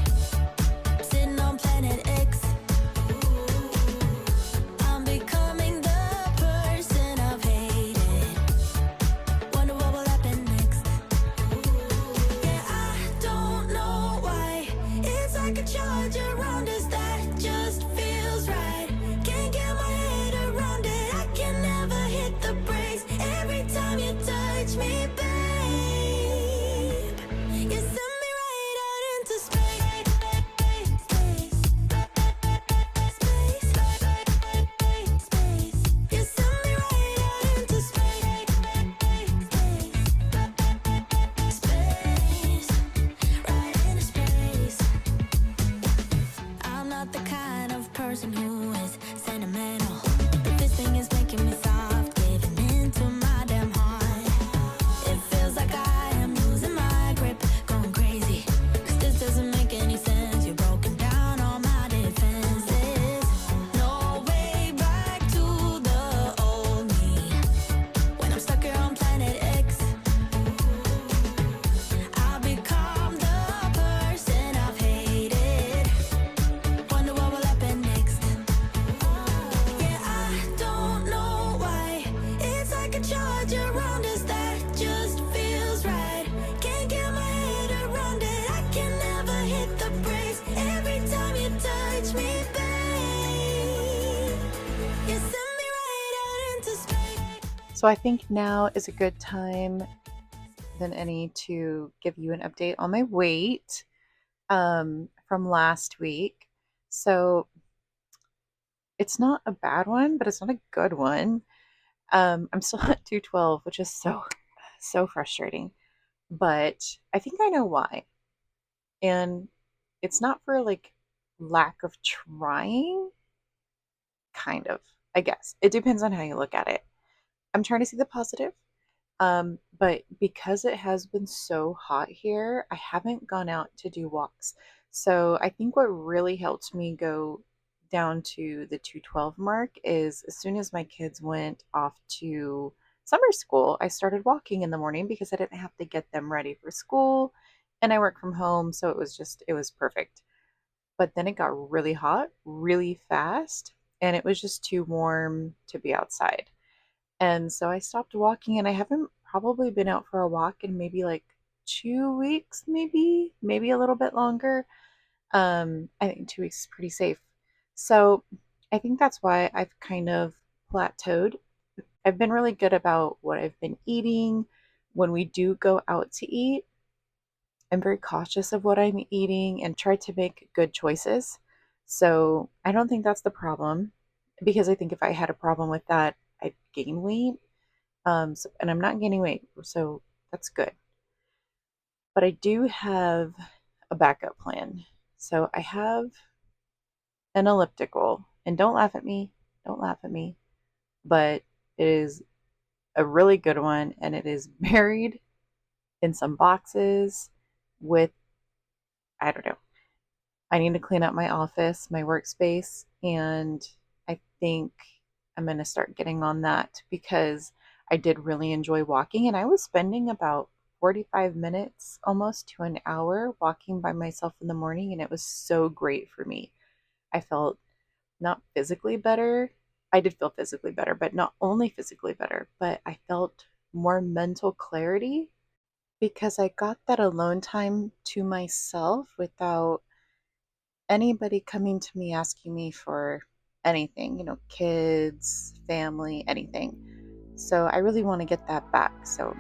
Sitting on planet X. I'm becoming the person I've hated. Wonder what will happen next. Yeah, I don't know why. It's like a charge around us that just feels right. Can't get my head around it. I can never hit the brakes. Every time you touch me, babe, you send me right out into space. You send me right out into space. Right into space. I'm not the kind of person who is sentimental, but this thing is making me soft, giving into my damn heart. It feels like I am losing my grip, going crazy, 'cause this doesn't make any sense. You're broken down all my defenses. No way back to the old me. When I'm stuck here on planet X, I'll become the person I've hated. Wonder what will happen next. Yeah, I don't know why. It's like a charge around us that just feels right. Can't get my head around it. I can never hit the brakes. Every time you touch me, babe, you send me right out into space. So I think now is a good time than any to give you an update on my weight from last week. So it's not a bad one, but it's not a good one. I'm still at 212, which is so frustrating. But I think I know why. And it's not for like lack of trying, kind of, I guess. It depends on how you look at it. I'm trying to see the positive. But because it has been so hot here, I haven't gone out to do walks. So I think what really helped me go down to the 212 mark is as soon as my kids went off to summer school, I started walking in the morning because I didn't have to get them ready for school and I work from home. So it was perfect. But then it got really hot, really fast, and it was just too warm to be outside. And so I stopped walking and I haven't probably been out for a walk in maybe like 2 weeks, maybe a little bit longer. I think 2 weeks is pretty safe. So I think that's why I've kind of plateaued. I've been really good about what I've been eating. When we do go out to eat, I'm very cautious of what I'm eating and try to make good choices. So I don't think that's the problem because I think if I had a problem with that, I'd gain weight. And I'm not gaining weight, so that's good. But I do have a backup plan. So I have an elliptical. And don't laugh at me, don't laugh at me, but it is a really good one, and it is buried in some boxes with, I don't know. I need to clean up my office, my workspace, and I think I'm going to start getting on that because I did really enjoy walking, and I was spending about 45 minutes almost to an hour walking by myself in the morning, and it was so great for me. I felt not physically better. I did feel physically better, but not only physically better, but I felt more mental clarity because I got that alone time to myself without anybody coming to me asking me for anything, kids, family, anything. So I really want to get that back. So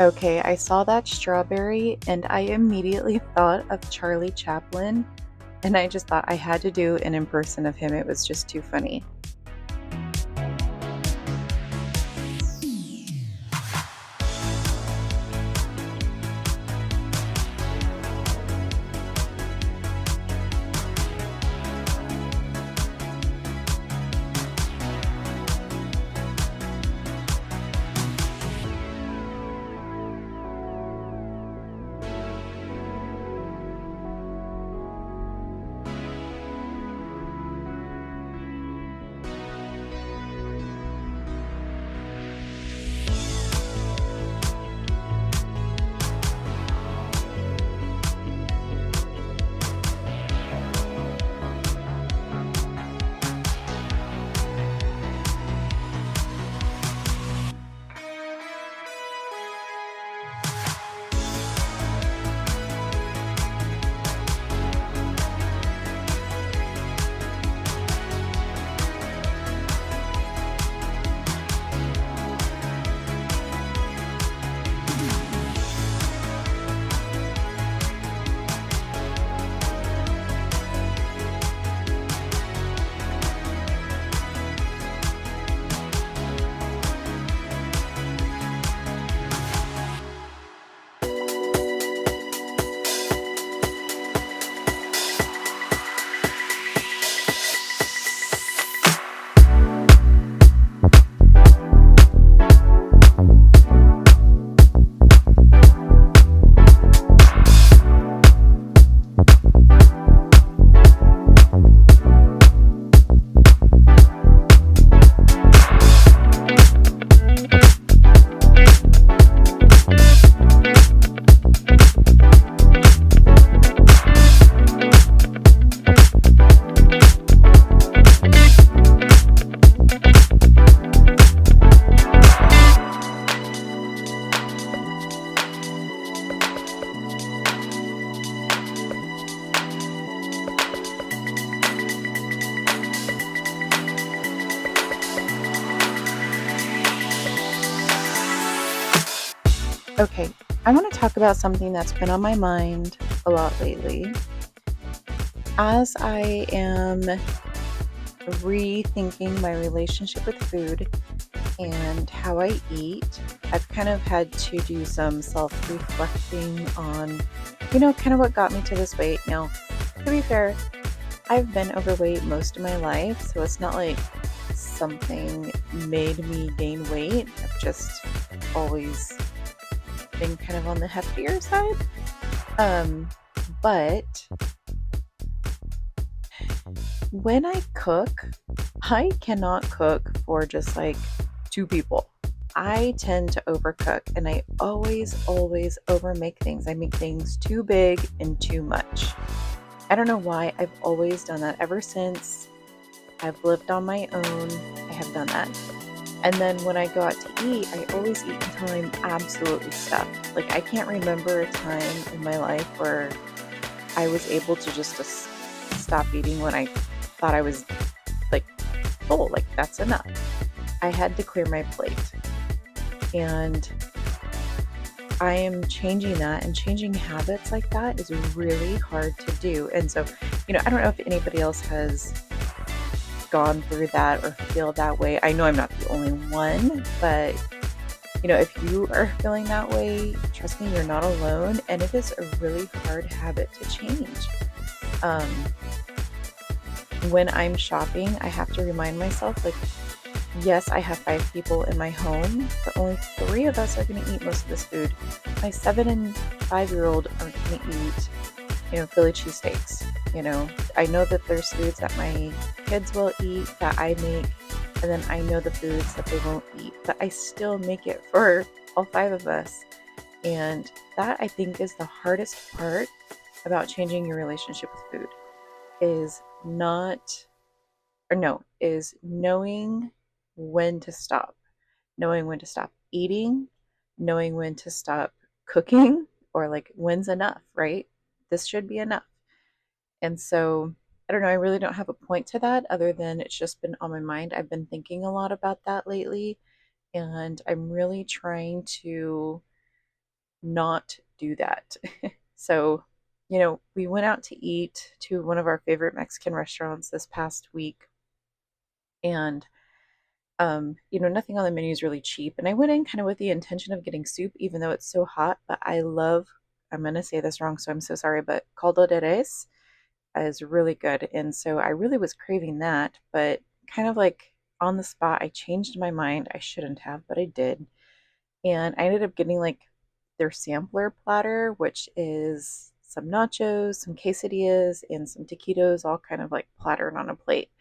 okay, I saw that strawberry and I immediately thought of Charlie Chaplin, and I just thought I had to do an impression of him. It was just too funny. Okay, I want to talk about something that's been on my mind a lot lately. as I am rethinking my relationship with food and how I eat, I've kind of had to do some self-reflecting on, kind of what got me to this weight. Now, to be fair, I've been overweight most of my life, so it's not like something made me gain weight. I've just always been kind of on the heftier side. But when I cook, I cannot cook for just like 2 people. I tend to overcook, and I always overmake things. I make things too big and too much. I don't know why. I've always done that ever since I've lived on my own. I have done that. And then when I go out to eat, I always eat until I'm absolutely stuffed. Like, I can't remember a time in my life where I was able to just stop eating when I thought I was like full. Like, that's enough. I had to clear my plate. And I am changing that, and changing habits like that is really hard to do. And so, I don't know if anybody else has gone through that or feel that way. I know I'm not the only one, but if you are feeling that way, trust me, you're not alone, and it is a really hard habit to change. When I'm shopping, I have to remind myself, like, yes, I have 5 people in my home, but only 3 of us are going to eat most of this food. My 7 and 5-year-old aren't going to eat, Philly cheesesteaks. I know that there's foods that my kids will eat that I make, and then I know the foods that they won't eat, but I still make it for all 5 of us. And that, I think, is the hardest part about changing your relationship with food, is knowing when to stop, knowing when to stop eating, knowing when to stop cooking, or like, when's enough, right? This should be enough. And so, I don't know, I really don't have a point to that other than it's just been on my mind. I've been thinking a lot about that lately, and I'm really trying to not do that. So, we went out to eat to one of our favorite Mexican restaurants this past week, and nothing on the menu is really cheap. And I went in kind of with the intention of getting soup, even though it's so hot. But I'm going to say this wrong, so I'm so sorry, but caldo de res is really good. And so I really was craving that, but kind of like on the spot, I changed my mind. I shouldn't have, but I did. And I ended up getting like their sampler platter, which is some nachos, some quesadillas, and some taquitos, all kind of like plattered on a plate.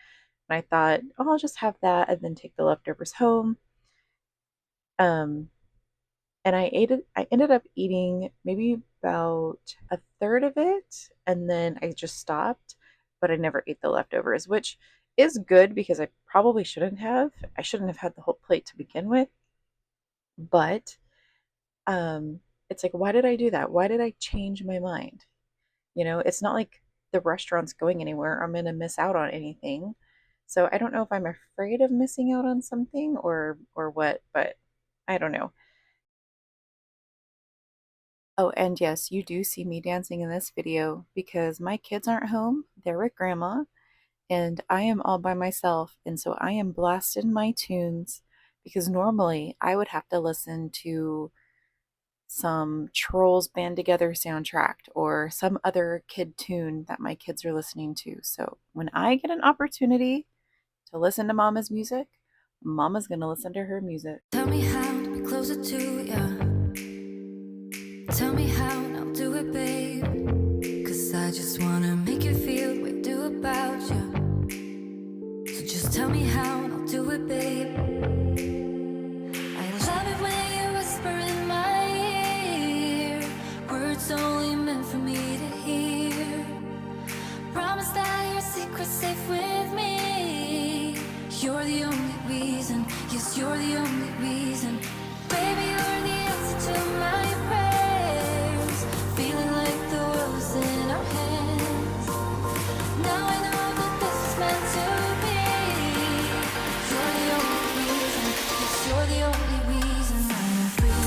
And I thought, oh, I'll just have that and then take the leftovers home. And I ended up eating maybe about a third of it, and then I just stopped, but I never ate the leftovers, which is good because I probably shouldn't have. I shouldn't have had the whole plate to begin with. But it's like, why did I do that? Why did I change my mind? It's not like the restaurant's going anywhere. I'm going to miss out on anything. So I don't know if I'm afraid of missing out on something or what, but I don't know. Oh, and yes, you do see me dancing in this video because my kids aren't home. They're with grandma, and I am all by myself. And so I am blasting my tunes because normally I would have to listen to some Trolls Band Together soundtrack or some other kid tune that my kids are listening to. So when I get an opportunity to listen to Mama's music, Mama's going to listen to her music. Tell me how to be closer to ya. Tell me how, and I'll do it, babe. 'Cause I just wanna make you feel what I do about you. So just tell me how, and I'll do it, babe. I love it when you whisper in my ear, words only meant for me to hear. Promise that your secret's safe with me. You're the only reason, yes, you're the only reason. Baby, you're the answer to my prayers. Feeling like the world's in our hands. Now I know that this is meant to be. You're the only reason, yes, you're the only reason I'm free.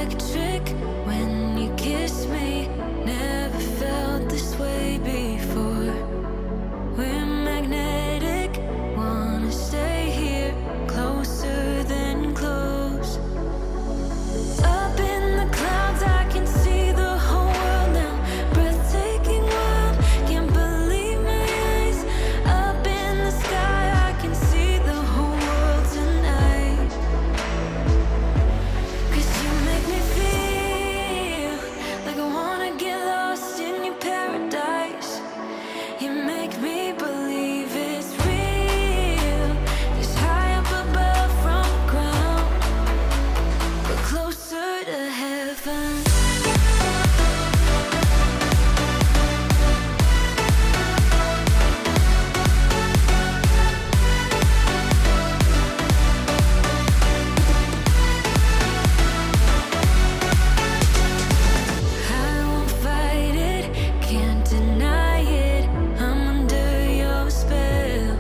electric when you kiss me. Never felt this way before. We're magnetic, wanna stay here, closer than close. Up in the clouds, I can see the whole world now. Breathtaking world, can't believe my eyes. Up in the sky, I can see the whole world tonight. 'Cause you make me feel like I wanna get lost in your paradise. You make me believe it's real. It's high up above from the ground, but closer to heaven. I won't fight it, can't deny it. I'm under your spell.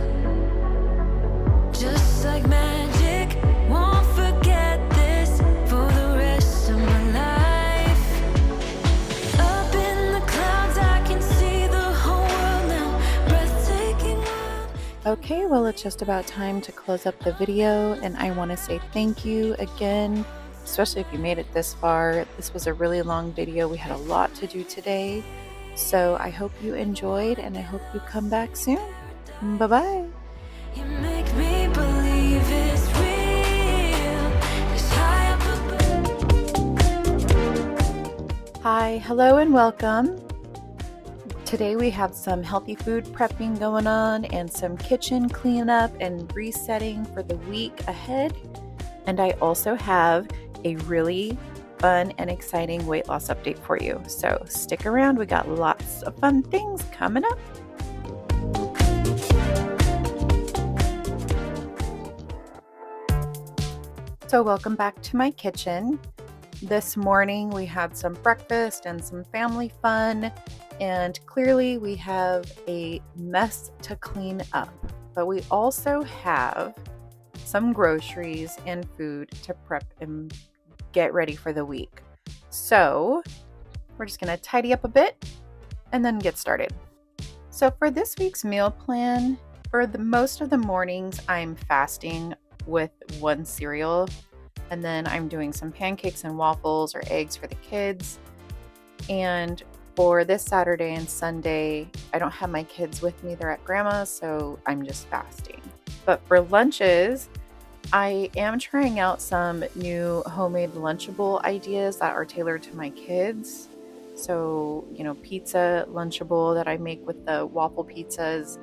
Just like magic, won't forget this for the rest of my life. Up in the clouds, I can see the whole world now. Breathtaking world. Okay, well, it's just about time to close up the video, and I want to say thank you again, especially if you made it this far. This was a really long video. We had a lot to do today, so I hope you enjoyed, and I hope you come back soon. Bye-bye. You make me believe it's real. It's high up above. Hi, hello, and welcome. Today we have some healthy food prepping going on and some kitchen cleanup and resetting for the week ahead. And I also have a really fun and exciting weight loss update for you. So stick around, we got lots of fun things coming up. So welcome back to my kitchen. This morning we had some breakfast and some family fun, and clearly we have a mess to clean up, but we also have some groceries and food to prep and get ready for the week. So we're just going to tidy up a bit and then get started. So for this week's meal plan, for the most of the mornings I'm fasting with one cereal, and then I'm doing some pancakes and waffles or eggs for the kids. And for this Saturday and Sunday, I don't have my kids with me, they're at grandma's, so I'm just fasting. But for lunches, I am trying out some new homemade Lunchable ideas that are tailored to my kids. So, pizza Lunchable that I make with the waffle pizzas.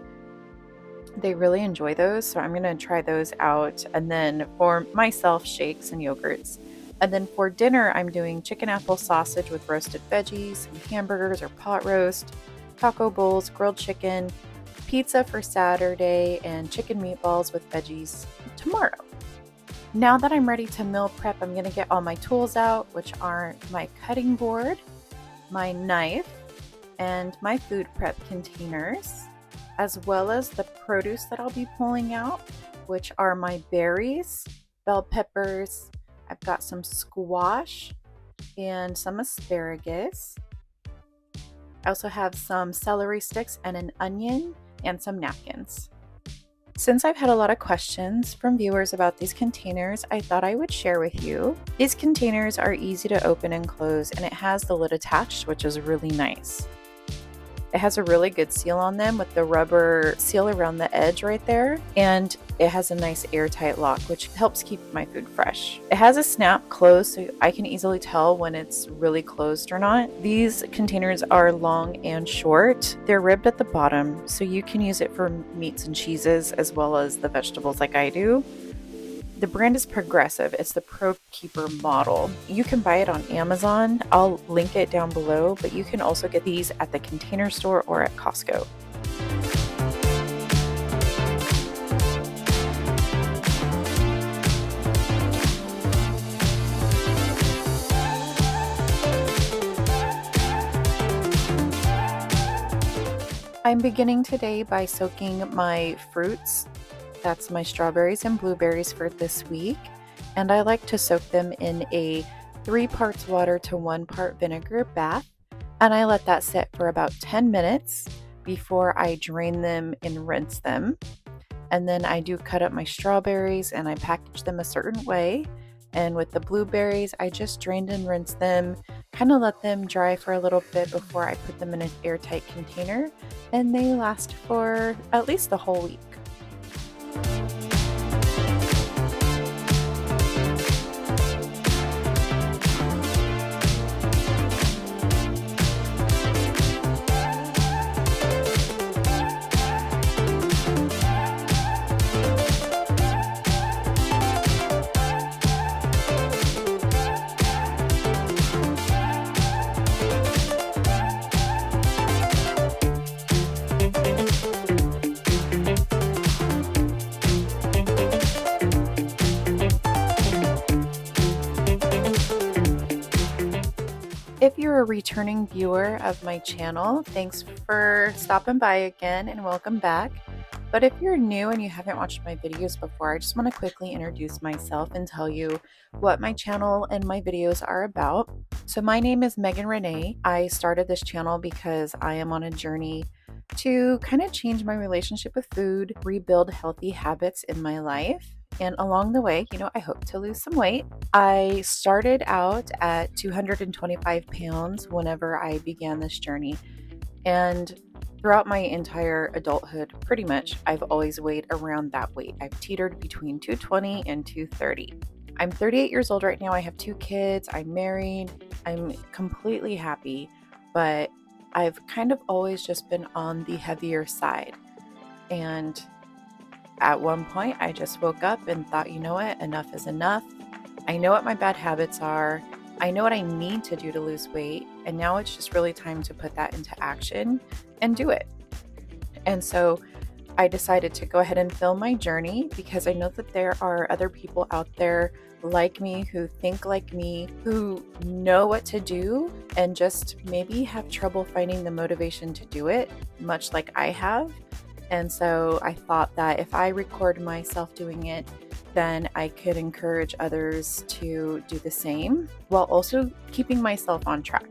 They really enjoy those, so I'm going to try those out. And then for myself, shakes and yogurts. And then for dinner, I'm doing chicken apple sausage with roasted veggies, some hamburgers or pot roast, taco bowls, grilled chicken, pizza for Saturday, and chicken meatballs with veggies tomorrow. Now that I'm ready to meal prep, I'm going to get all my tools out, which are my cutting board, my knife, and my food prep containers, as well as the produce that I'll be pulling out, which are my berries, bell peppers. I've got some squash and some asparagus. I also have some celery sticks and an onion and some napkins. Since I've had a lot of questions from viewers about these containers, I thought I would share with you. These containers are easy to open and close, and it has the lid attached, which is really nice. It has a really good seal on them with the rubber seal around the edge right there, and it has a nice airtight lock, which helps keep my food fresh. It has a snap close, so I can easily tell when it's really closed or not. These containers are long and short. They're ribbed at the bottom, so you can use it for meats and cheeses as well as the vegetables like I do. The brand is Progressive. It's the ProKeeper model. You can buy it on Amazon. I'll link it down below, but you can also get these at the Container Store or at Costco. I'm beginning today by soaking my fruits. That's my strawberries and blueberries for this week. And I like to soak them in a 3 parts water to 1 part vinegar bath, and I let that sit for about 10 minutes before I drain them and rinse them. And then I do cut up my strawberries and I package them a certain way. And with the blueberries, I just drained and rinsed them, kind of let them dry for a little bit before I put them in an airtight container, and they last for at least the whole week. If you're a returning viewer of my channel, thanks for stopping by again and welcome back. But if you're new and you haven't watched my videos before, I just want to quickly introduce myself and tell you what my channel and my videos are about. So my name is Megan Renee. I started this channel because I am on a journey to kind of change my relationship with food, rebuild healthy habits in my life. And along the way, I hope to lose some weight. I started out at 225 pounds whenever I began this journey. And throughout my entire adulthood, pretty much, I've always weighed around that weight. I've teetered between 220 and 230. I'm 38 years old right now. I have 2 kids. I'm married. I'm completely happy, but I've kind of always just been on the heavier side. And at one point, I just woke up and thought, you know what, enough is enough. I know what my bad habits are. I know what I need to do to lose weight. And now it's just really time to put that into action and do it. And so I decided to go ahead and film my journey because I know that there are other people out there like me who think like me, who know what to do and just maybe have trouble finding the motivation to do it, much like I have. And so I thought that if I record myself doing it, then I could encourage others to do the same while also keeping myself on track.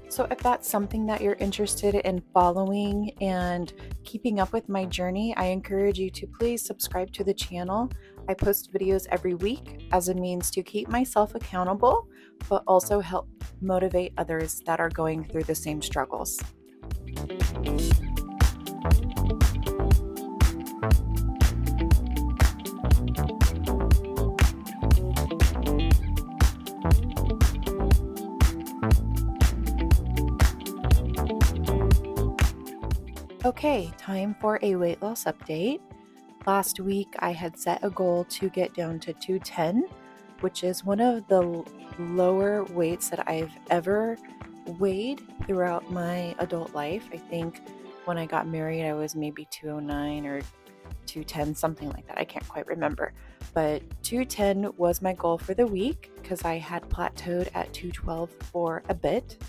So if that's something that you're interested in following and keeping up with my journey, I encourage you to please subscribe to the channel. I post videos every week as a means to keep myself accountable, but also help motivate others that are going through the same struggles. Okay, time for a weight loss update. Last week, I had set a goal to get down to 210, which is one of the lower weights that I've ever weighed throughout my adult life. I think when I got married, I was maybe 209 or 210, something like that. I can't quite remember. But 210 was my goal for the week because I had plateaued at 212 for a bit.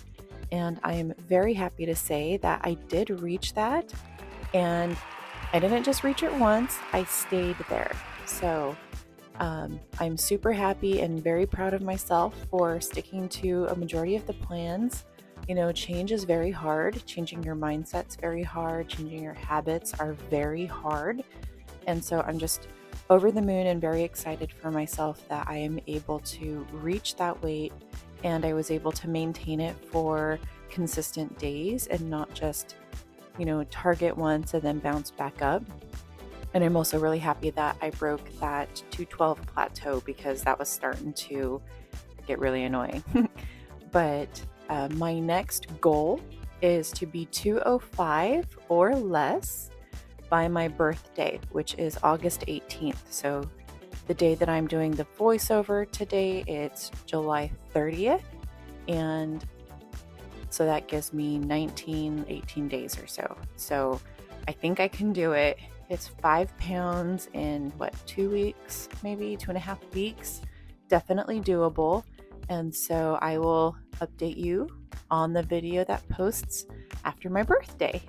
And I am very happy to say that I did reach that. And I didn't just reach it once, I stayed there. So I'm super happy and very proud of myself for sticking to a majority of the plans. Change is very hard. Changing your mindset's very hard. Changing your habits are very hard. And so I'm just over the moon and very excited for myself that I am able to reach that weight and I was able to maintain it for consistent days and not just, target once and then bounce back up. And I'm also really happy that I broke that 212 plateau because that was starting to get really annoying. But my next goal is to be 205 or less by my birthday, which is August 18th. So the day that I'm doing the voiceover today, it's July 30th. And so that gives me 18 days or so. So I think I can do it. It's 5 pounds in 2 weeks, maybe 2.5 weeks. Definitely doable. And so I will update you on the video that posts after my birthday.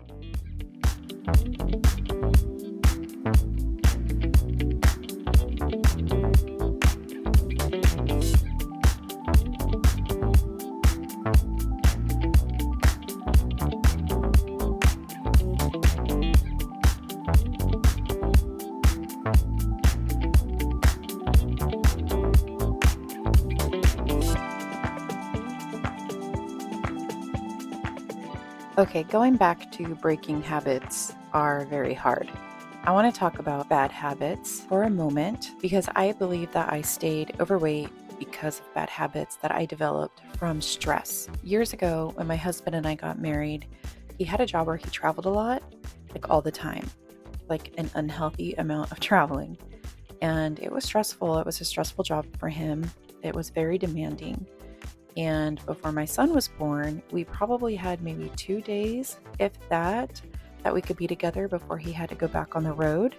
Okay, going back to breaking habits are very hard. I want to talk about bad habits for a moment because I believe that I stayed overweight because of bad habits that I developed from stress. Years ago, when my husband and I got married, he had a job where he traveled a lot, like all the time, like an unhealthy amount of traveling. And it was stressful. It was a stressful job for him. It was very demanding. And before my son was born, we probably had maybe 2 days, if that we could be together before he had to go back on the road.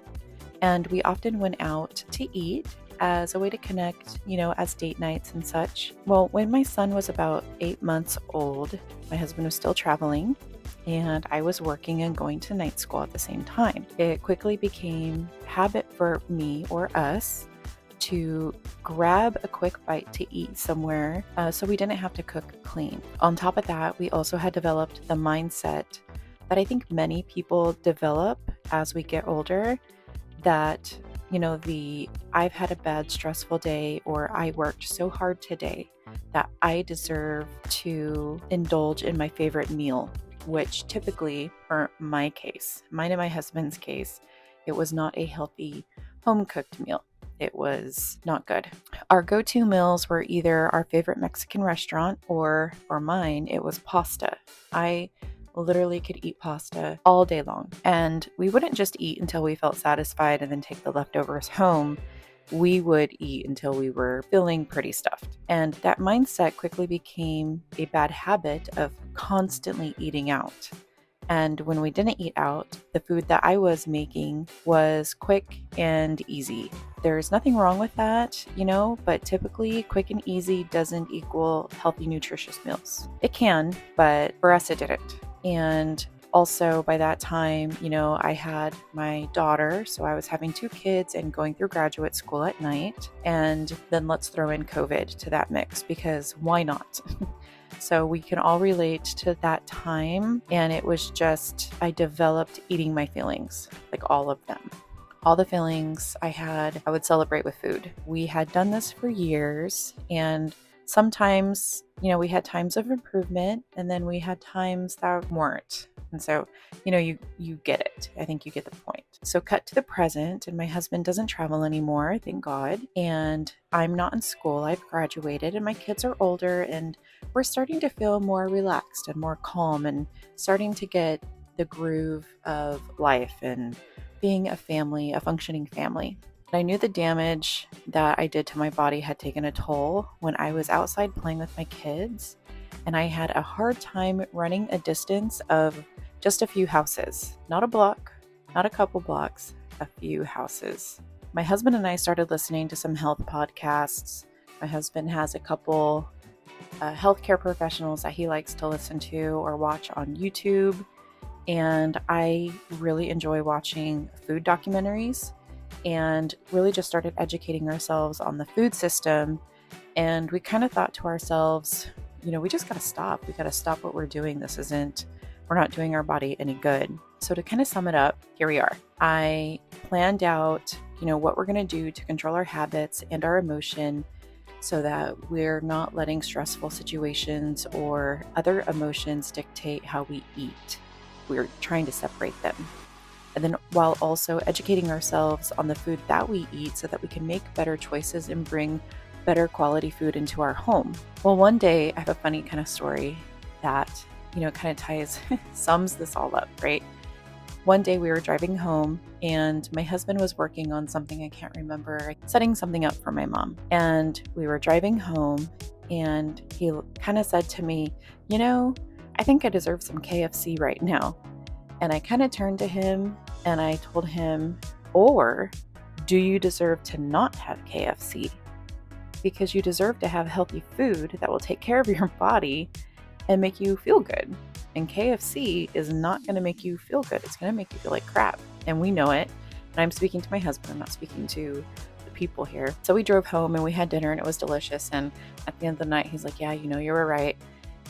And we often went out to eat as a way to connect, as date nights and such. Well, when my son was about 8 months old, my husband was still traveling and I was working and going to night school at the same time. It quickly became habit for me or us to grab a quick bite to eat somewhere so we didn't have to cook clean. On top of that, we also had developed the mindset that I think many people develop as we get older, that, I've had a bad stressful day, or I worked so hard today that I deserve to indulge in my favorite meal, which typically, for mine and my husband's case, it was not a healthy home-cooked meal. It was not good. Our go-to meals were either our favorite Mexican restaurant, or for mine, it was pasta. I literally could eat pasta all day long. And we wouldn't just eat until we felt satisfied and then take the leftovers home. We would eat until we were feeling pretty stuffed. And that mindset quickly became a bad habit of constantly eating out. And when we didn't eat out, the food that I was making was quick and easy. There's nothing wrong with that, but typically quick and easy doesn't equal healthy, nutritious meals. It can, but for us, it didn't. And also by that time, I had my daughter, so I was having 2 kids and going through graduate school at night. And then let's throw in COVID to that mix, because why not? So we can all relate to that time. And it was just, I developed eating my feelings, like all of them. All the feelings I had, I would celebrate with food. We had done this for years, and sometimes, we had times of improvement, and then we had times that weren't. And so, you get it. I think you get the point. So cut to the present, and my husband doesn't travel anymore, thank God. And I'm not in school. I've graduated, and my kids are older, and we're starting to feel more relaxed and more calm, and starting to get the groove of life and being a family, a functioning family. I knew the damage that I did to my body had taken a toll when I was outside playing with my kids, and I had a hard time running a distance of just a few houses. Not a block, not a couple blocks, a few houses. My husband and I started listening to some health podcasts. My husband has a couple healthcare professionals that he likes to listen to or watch on YouTube, and I really enjoy watching food documentaries, and really just started educating ourselves on the food system. And we kind of thought to ourselves, we just got to stop. We got to stop what we're doing. We're not doing our body any good. So to kind of sum it up, here we are. I planned out, what we're going to do to control our habits and our emotion so that we're not letting stressful situations or other emotions dictate how we eat. We're trying to separate them. And then while also educating ourselves on the food that we eat so that we can make better choices and bring better quality food into our home. Well, one day I have a funny kind of story that, kind of sums this all up, right? One day we were driving home and my husband was working on something, I can't remember, setting something up for my mom. And we were driving home and he kind of said to me, I think I deserve some KFC right now. And I kind of turned to him and I told him, or do you deserve to not have KFC? Because you deserve to have healthy food that will take care of your body and make you feel good. And KFC is not going to make you feel good. It's going to make you feel like crap. And we know it. And I'm speaking to my husband. I'm not speaking to the people here. So we drove home and we had dinner and it was delicious. And at the end of the night, he's like, yeah, you were right.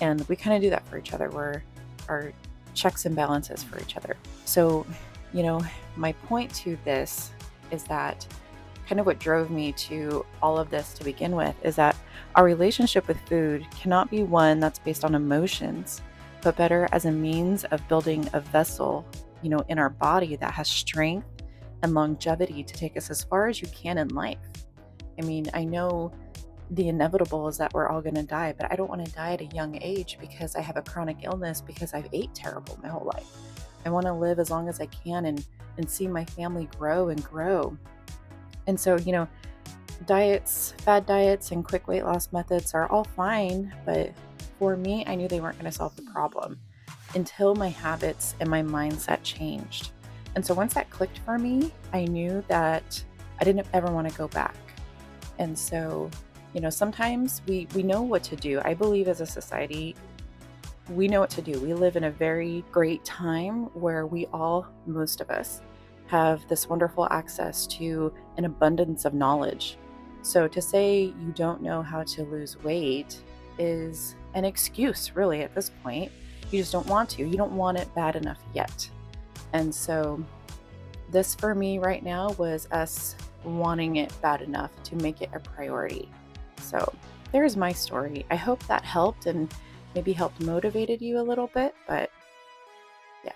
And we kind of do that for each other. We're our checks and balances for each other. So, my point to this is that kind of what drove me to all of this to begin with is that our relationship with food cannot be one that's based on emotions, but better as a means of building a vessel, in our body that has strength and longevity to take us as far as you can in life. I mean, I know the inevitable is that we're all going to die, but I don't want to die at a young age because I have a chronic illness because I've ate terrible my whole life. I want to live as long as I can and see my family grow and grow. And so, diets, fad diets, and quick weight loss methods are all fine, but for me, I knew they weren't going to solve the problem until my habits and my mindset changed. And so once that clicked for me, I knew that I didn't ever want to go back. And so, sometimes we know what to do. I believe as a society, we know what to do. We live in a very great time where most of us, have this wonderful access to an abundance of knowledge. So to say you don't know how to lose weight is an excuse, really, at this point. You just don't want to. You don't want it bad enough yet. And so this for me right now was us wanting it bad enough to make it a priority. So there's my story. I hope that helped and maybe helped motivated you a little bit, but yeah.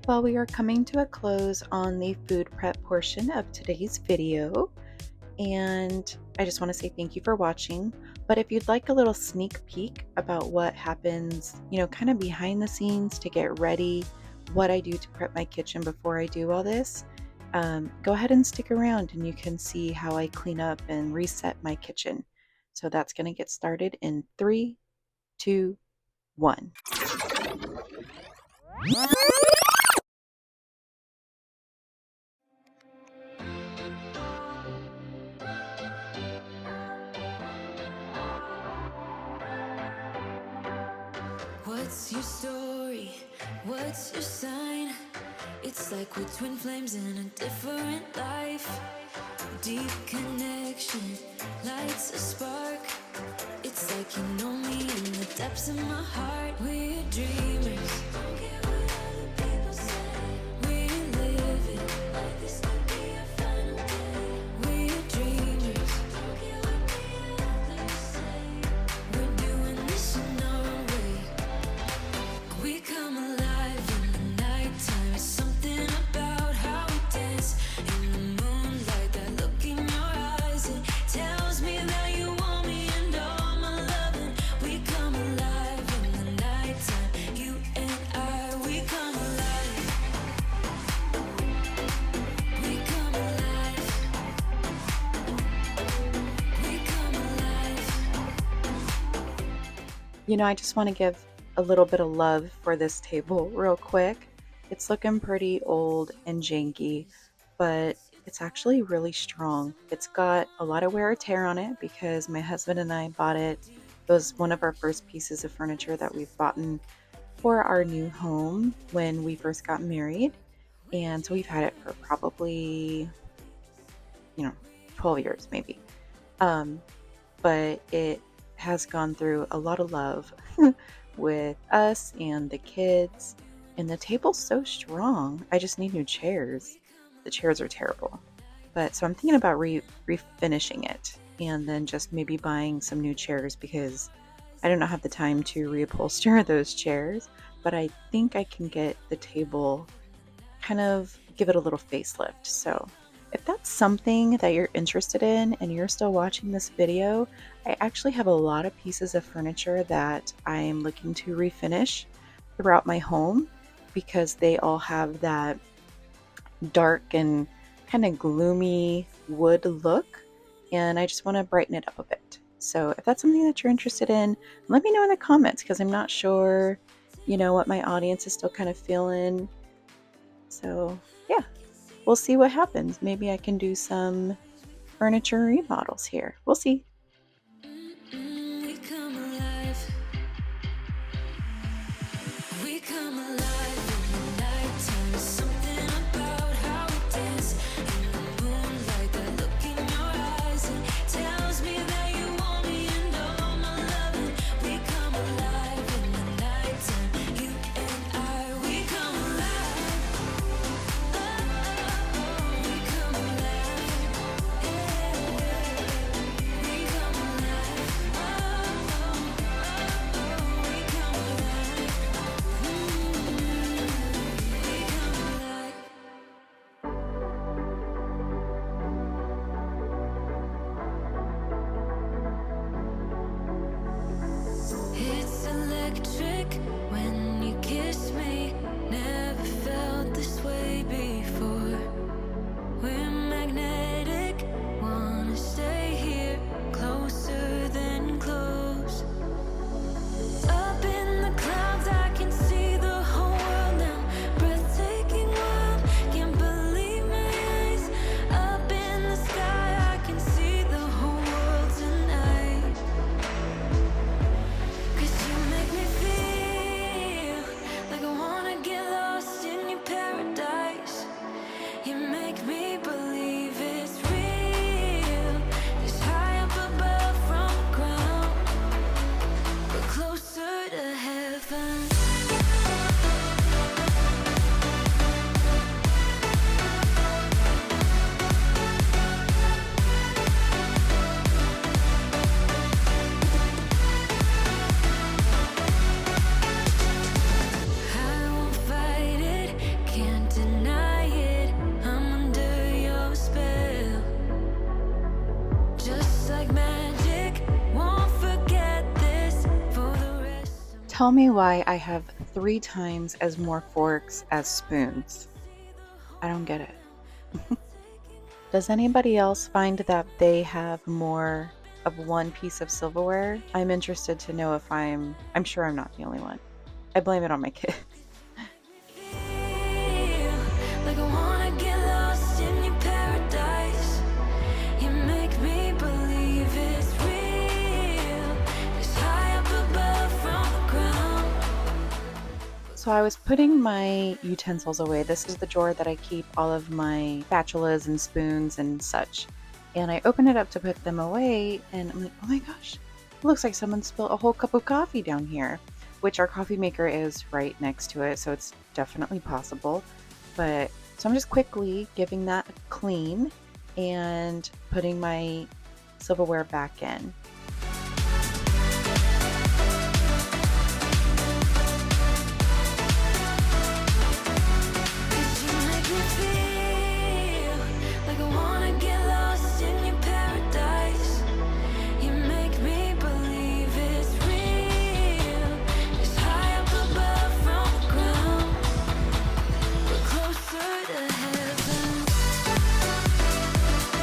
Well, we are coming to a close on the food prep portion of today's video, and I just want to say thank you for watching. But if you'd like a little sneak peek about what happens, kind of behind the scenes to get ready, what I do to prep my kitchen before I do all this, go ahead and stick around and you can see how I clean up and reset my kitchen. So that's going to get started in 3, 2, 1. What's your story? What's your sign? It's like we're twin flames in a different life. Deep connection lights a spark. It's like you know me in the depths of my heart. We're dreamers. Don't care what other people say. We live it like this could be our final day. We're dreamers. Don't care what the others say. We're doing this in our way. We come alive in the nighttime. It's something about how we dance in the moonlight. That look in your eyes, it tells me that you want me and all my loving. We come alive in the nighttime. You and I, we come alive. We come alive. We come alive. I just want to give a little bit of love for this table real quick. It's looking pretty old and janky, but it's actually really strong. It's got a lot of wear and tear on it because my husband and I bought it. It was one of our first pieces of furniture that we've bought for our new home when we first got married. And so we've had it for probably, 12 years maybe. But it has gone through a lot of love with us and the kids, and the table's so strong. I just need new chairs. The chairs are terrible, but so I'm thinking about refinishing it and then just maybe buying some new chairs because I do not have the time to reupholster those chairs, but I think I can get the table, kind of give it a little facelift. So if that's something that you're interested in and you're still watching this video, I actually have a lot of pieces of furniture that I'm looking to refinish throughout my home because they all have that dark and kind of gloomy wood look, and I just want to brighten it up a bit. So if that's something that you're interested in, let me know in the comments, because I'm not sure, what my audience is still kind of feeling. So yeah, we'll see what happens. Maybe I can do some furniture remodels here. We'll see. We come alive. We come alive in the nighttime. Something about how we dance in the moonlight. That look in your eyes, it tells me that you want me and all my loving. We come alive in the nighttime. You and I, we come alive. Oh, oh, oh, we come alive. Yeah. We come alive. Oh, oh, oh, oh, we come alive. It's electric when you kiss me. Never felt this way before. We're magnetic, wanna stay here closer than close. Up in the clouds, I can see the whole world now. Breathtaking world, can't believe my eyes. Up in the sky, I can see the whole world tonight. 'Cause you make me feel like I wanna get lost in your paradise. You make me believe it's real. It's high up above from the ground. We're closer to heaven. I won't fight it, can't deny it. I'm under your spell. Just like magic, won't forget this for the rest of Tell me why I have 3 times as more forks as spoons. I don't get it. Does anybody else find that they have more of one piece of silverware? I'm interested to know if I'm sure I'm not the only one. I blame it on my kids. feel like I wanna get lost in your paradise. You make me believe it's real. It's high up above from the ground. So I was putting my utensils away. This is the drawer that I keep all of my spatulas and spoons and such. And I open it up to put them away, and I'm like, oh my gosh, it looks like someone spilled a whole cup of coffee down here, which our coffee maker is right next to it, so it's definitely possible. But so I'm just quickly giving that a clean and putting my silverware back in. Cause you make me feel like I wanna get lost in your paradise. You make me believe it's real. It's high up above from the ground. We're closer to heaven.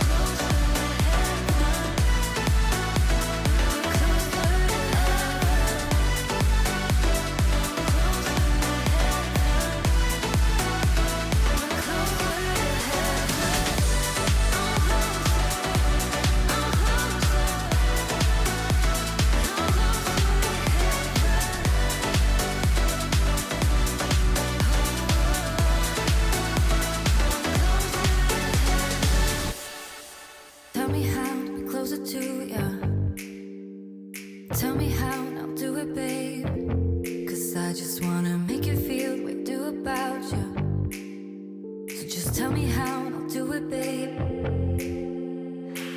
Closer to heaven. We're closer to heaven. Tell me how to be closer to you. Tell me how and I'll do it, babe. 'Cause I just wanna make you feel what I do about you. So just tell me how and I'll do it, babe.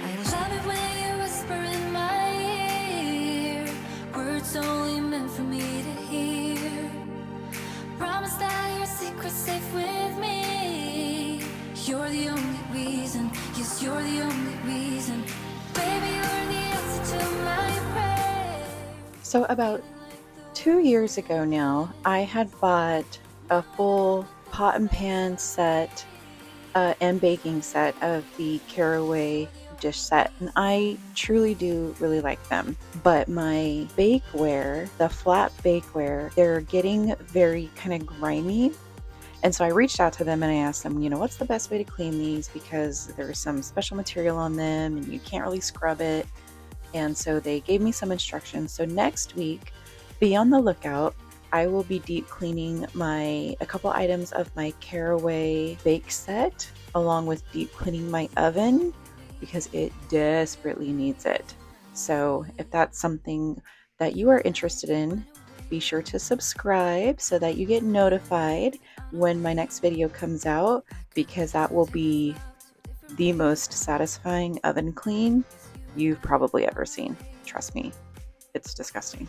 I love it when you whisper in my ear, words only meant for me to hear. Promise that your secret's safe with me. You're the only reason, yes, you're the only reason. Baby, you're the answer to my prayer. So about 2 years ago now, I had bought a full pot and pan set and baking set of the Caraway dish set, and I truly do really like them. But my bakeware, the flat bakeware, they're getting very kind of grimy. And so I reached out to them and I asked them, what's the best way to clean these, because there's some special material on them and you can't really scrub it. And so they gave me some instructions. So next week, be on the lookout. I will be deep cleaning a couple items of my Caraway bake set, along with deep cleaning my oven, because it desperately needs it. So if that's something that you are interested in, be sure to subscribe so that you get notified when my next video comes out, because that will be the most satisfying oven clean you've probably ever seen. Trust me, it's disgusting.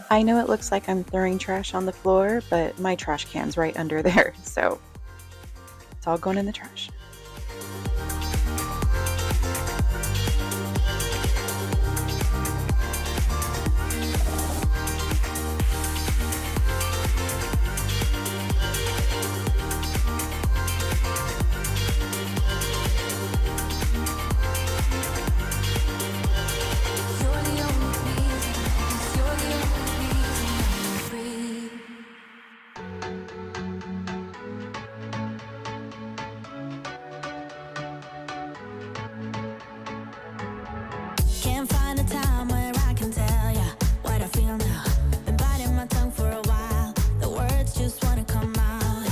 I know it looks like I'm throwing trash on the floor, but my trash can's right under there, so it's all going in the trash. Can't find a time where I can tell ya what I feel now. Been biting my tongue for a while. The words just wanna come out.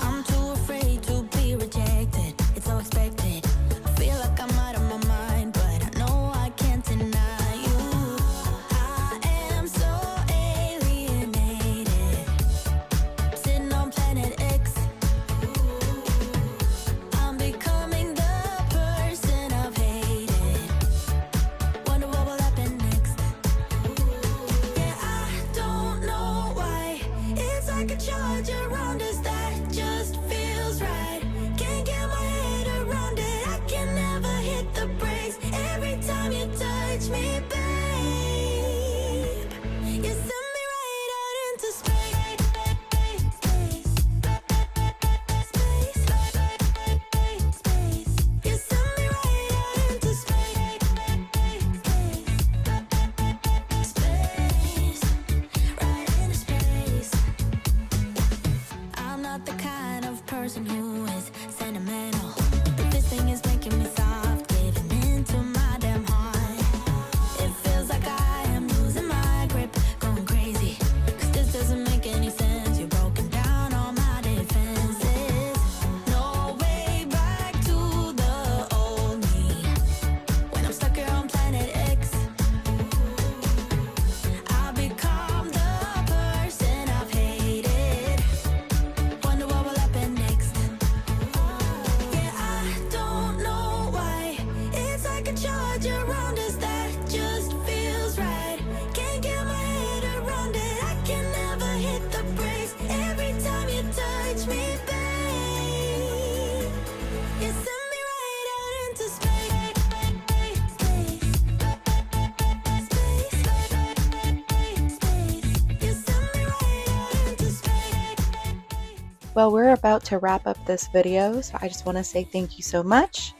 I'm too afraid to be rejected. It's so expected. I feel like I'm out of my mind, but I know I can't deny you. I am so alienated. Sitting on planet X. I'm becoming the person I've hated. Wonder what will happen next. Yeah, I don't know why. It's like a charge around us that just feels right. Can't get my head around it. I can never hit the brakes. Every time you touch me, babe, you send me right out into space. You send me right out into space, right into space. I'm not the kind of person who is sentimental, but this thing is making me soft, giving into my damn heart. It feels like I am losing my grip, going crazy, 'cause this doesn't make any sense. You're broken down all my defenses. No way back to the old me. When I'm stuck here on planet X, I'll become the person I've hated. Wonder what will happen next. Yeah, I don't know why. It's like a charge around us that just feels right. Can't get my head around it. I can never hit the brakes. Every time you touch me, babe, you send me right out into space. You send me right out into space. Well, we're about to wrap up this video, so I just want to say thank you so much.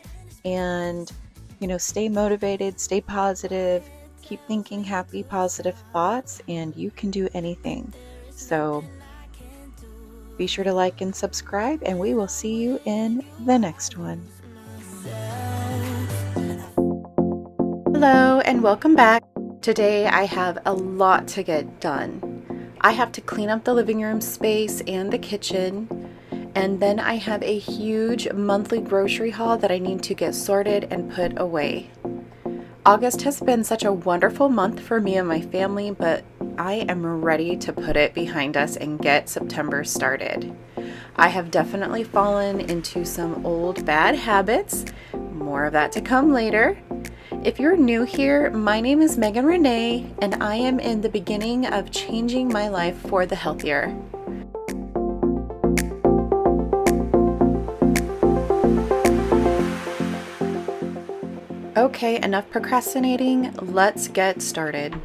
And, stay motivated, stay positive, keep thinking happy, positive thoughts, and you can do anything. So be sure to like and subscribe, and we will see you in the next one. Hello, and welcome back. Today I have a lot to get done. I have to clean up the living room space and the kitchen, And then I have a huge monthly grocery haul that I need to get sorted and put away. August has been such a wonderful month for me and my family, but I am ready to put it behind us and get September started. I have definitely fallen into some old bad habits. More of that to come later. If you're new here, my name is Megan Renee, and I am in the beginning of changing my life for the healthier. Okay, enough procrastinating. Let's get started.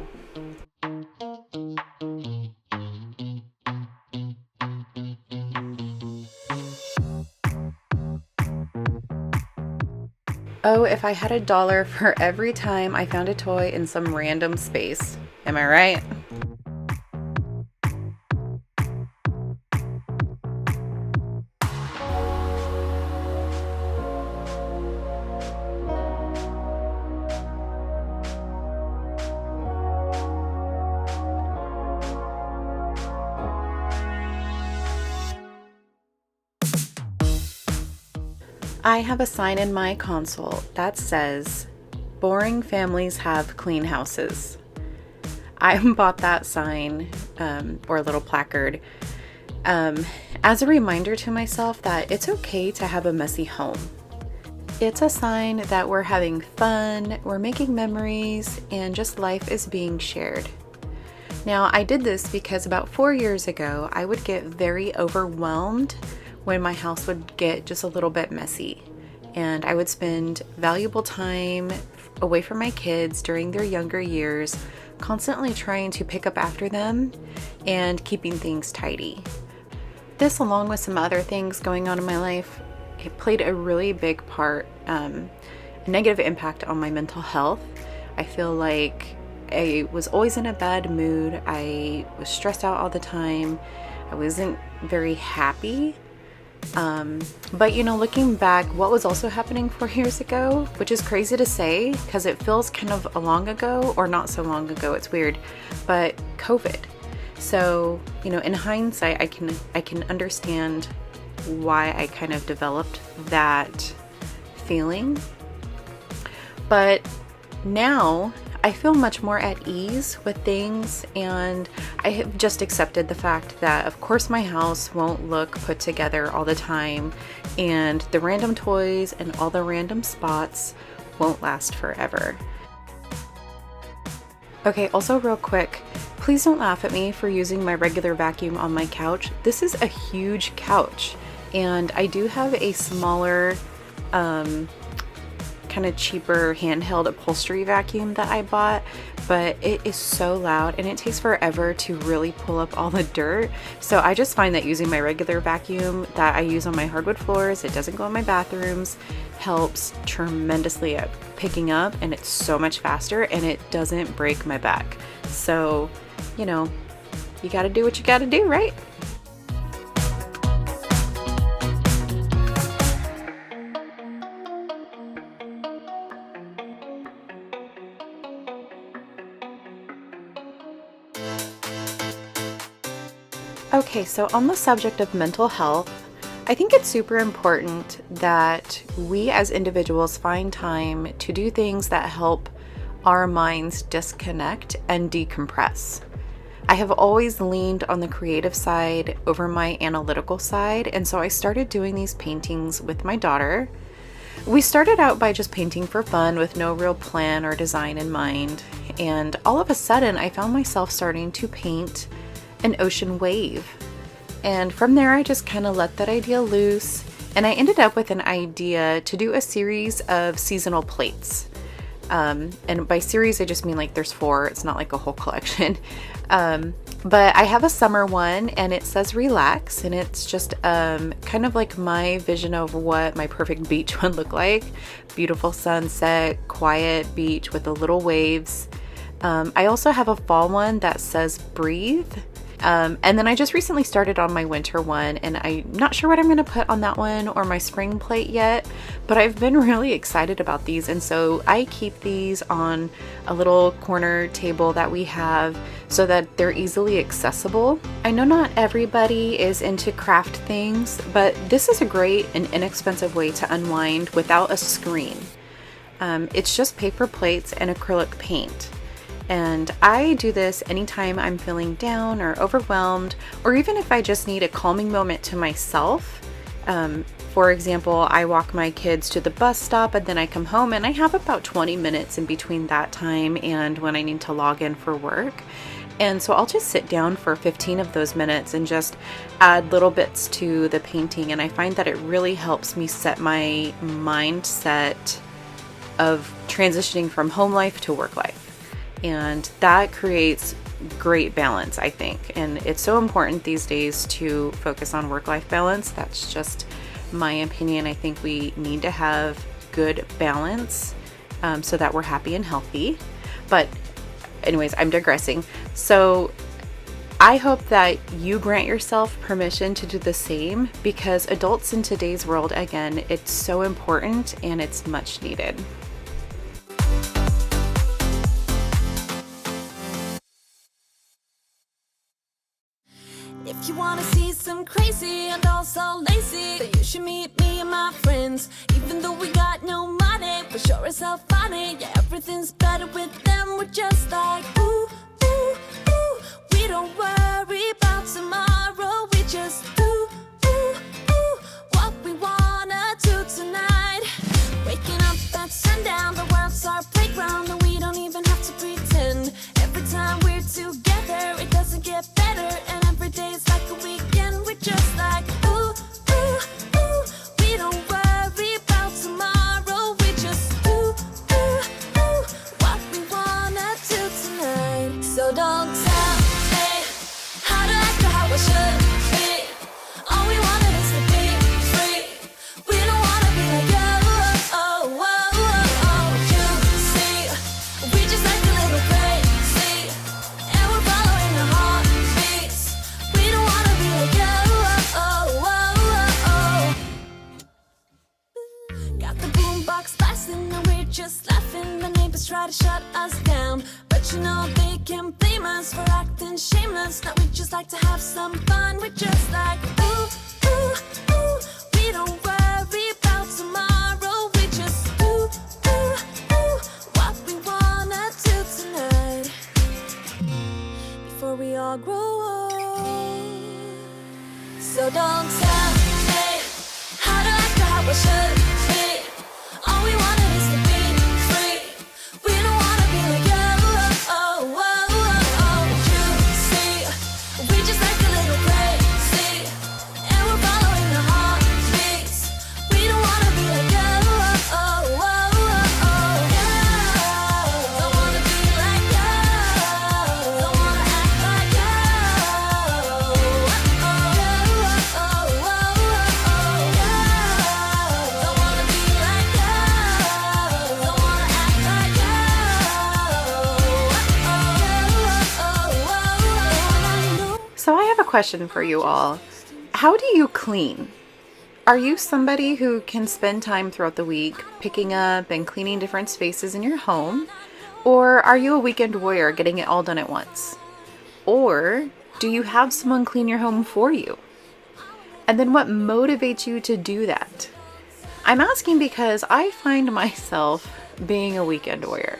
Oh, if I had $1 for every time I found a toy in some random space. Am I right? I have a sign in my console that says, "Boring families have clean houses." I bought that sign, or a little placard, as a reminder to myself that it's okay to have a messy home. It's a sign that we're having fun, we're making memories, and just life is being shared. Now, I did this because about 4 years ago, I would get very overwhelmed when my house would get just a little bit messy. And I would spend valuable time away from my kids during their younger years, constantly trying to pick up after them and keeping things tidy. This, along with some other things going on in my life, it played a really big part, a negative impact on my mental health. I feel like I was always in a bad mood. I was stressed out all the time. I wasn't very happy. But looking back, what was also happening 4 years ago, which is crazy to say because it feels kind of a long ago or not so long ago, it's weird, but COVID. So, in hindsight, I can understand why I kind of developed that feeling. But now I feel much more at ease with things, and I have just accepted the fact that of course my house won't look put together all the time, and the random toys and all the random spots won't last forever. Okay, also real quick, please don't laugh at me for using my regular vacuum on my couch. This is a huge couch, and I do have a smaller, kind of cheaper handheld upholstery vacuum that I bought, but it is so loud and it takes forever to really pull up all the dirt. So I just find that using my regular vacuum that I use on my hardwood floors, it doesn't go in my bathrooms, helps tremendously at picking up, and it's so much faster and it doesn't break my back. So, you gotta do what you gotta do, right? Okay, so on the subject of mental health, I think it's super important that we as individuals find time to do things that help our minds disconnect and decompress. I have always leaned on the creative side over my analytical side, and so I started doing these paintings with my daughter. We started out by just painting for fun with no real plan or design in mind, and all of a sudden I found myself starting to paint an ocean wave. And from there, I just kind of let that idea loose, and I ended up with an idea to do a series of seasonal plates. And by series, I just mean like there's 4, it's not like a whole collection. But I have a summer one, and it says relax, and it's just kind of like my vision of what my perfect beach would look like. Beautiful sunset, quiet beach with the little waves. I also have a fall one that says breathe. And then I just recently started on my winter one, and I'm not sure what I'm going to put on that one or my spring plate yet, but I've been really excited about these. And so I keep these on a little corner table that we have so that they're easily accessible. I know not everybody is into craft things, but this is a great and inexpensive way to unwind without a screen. It's just paper plates and acrylic paint. And I do this anytime I'm feeling down or overwhelmed, or even if I just need a calming moment to myself. For example, I walk my kids to the bus stop and then I come home, and I have about 20 minutes in between that time and when I need to log in for work. And so I'll just sit down for 15 of those minutes and just add little bits to the painting. And I find that it really helps me set my mindset of transitioning from home life to work life. And that creates great balance, I think. And it's so important these days to focus on work-life balance. That's just my opinion. I think we need to have good balance so that we're happy and healthy. But anyways, I'm digressing. So I hope that you grant yourself permission to do the same, because adults in today's world, again, it's so important and it's much needed. If you wanna see some crazy and also lazy, then you should meet me and my friends. Even though we got no money, we're sure as hell funny. Yeah, everything's better with them. We're just like, ooh, ooh, ooh. We don't worry about tomorrow. We just do, ooh, ooh, what we wanna do tonight. Waking up at sundown, the world's our playground, and we don't even have to pretend. Every time we're together, it doesn't get better, and every day's like a weekend. We're just like, ooh, ooh, ooh. We don't worry about tomorrow. We just do, ooh, ooh, what we wanna do tonight. So don't tell me how to act or how I should be. All we wanted is to be free. We don't wanna be like you. Oh, oh, oh, oh. You see, we just like a little crazy, and we're following our heartbeats. We don't wanna be like you. Oh, oh, oh, oh. Got the boombox blasting and we're just laughing. The neighbors try to shut us down, but you know they can't blame us for acting shameless. Now we just like to have some fun. We're just like, ooh, ooh, ooh. We don't worry about tomorrow. We just do, ooh, ooh, what we wanna do tonight. Before we all grow old. So don't tell me how to act or how I should be. All we wanted is to be free. We don't wanna be like you. Oh, oh, oh, oh. You see, we just like a little crazy, and we're following our heartbeats. We don't wanna be like you. Oh, oh, oh, oh. Yeah. Don't wanna be like you. Don't wanna act like you. Oh, oh, oh, oh, oh, yeah. Don't wanna be like you. Don't wanna act like you. So I have a question for you all. How do you clean? Are you somebody who can spend time throughout the week picking up and cleaning different spaces in your home? Or are you a weekend warrior getting it all done at once? Or do you have someone clean your home for you? And then what motivates you to do that? I'm asking because I find myself being a weekend warrior.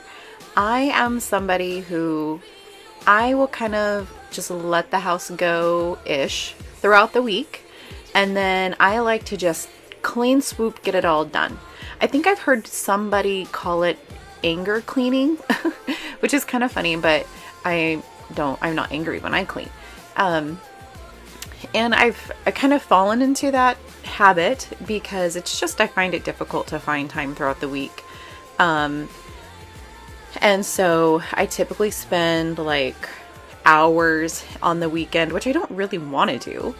I am somebody who I will kind of just let the house go-ish throughout the week. And then I like to just clean swoop, get it all done. I think I've heard somebody call it anger cleaning, which is kind of funny, but I'm not angry when I clean. And I kind of fallen into that habit because it's just, I find it difficult to find time throughout the week. And so I typically spend like hours on the weekend, which I don't really want to do,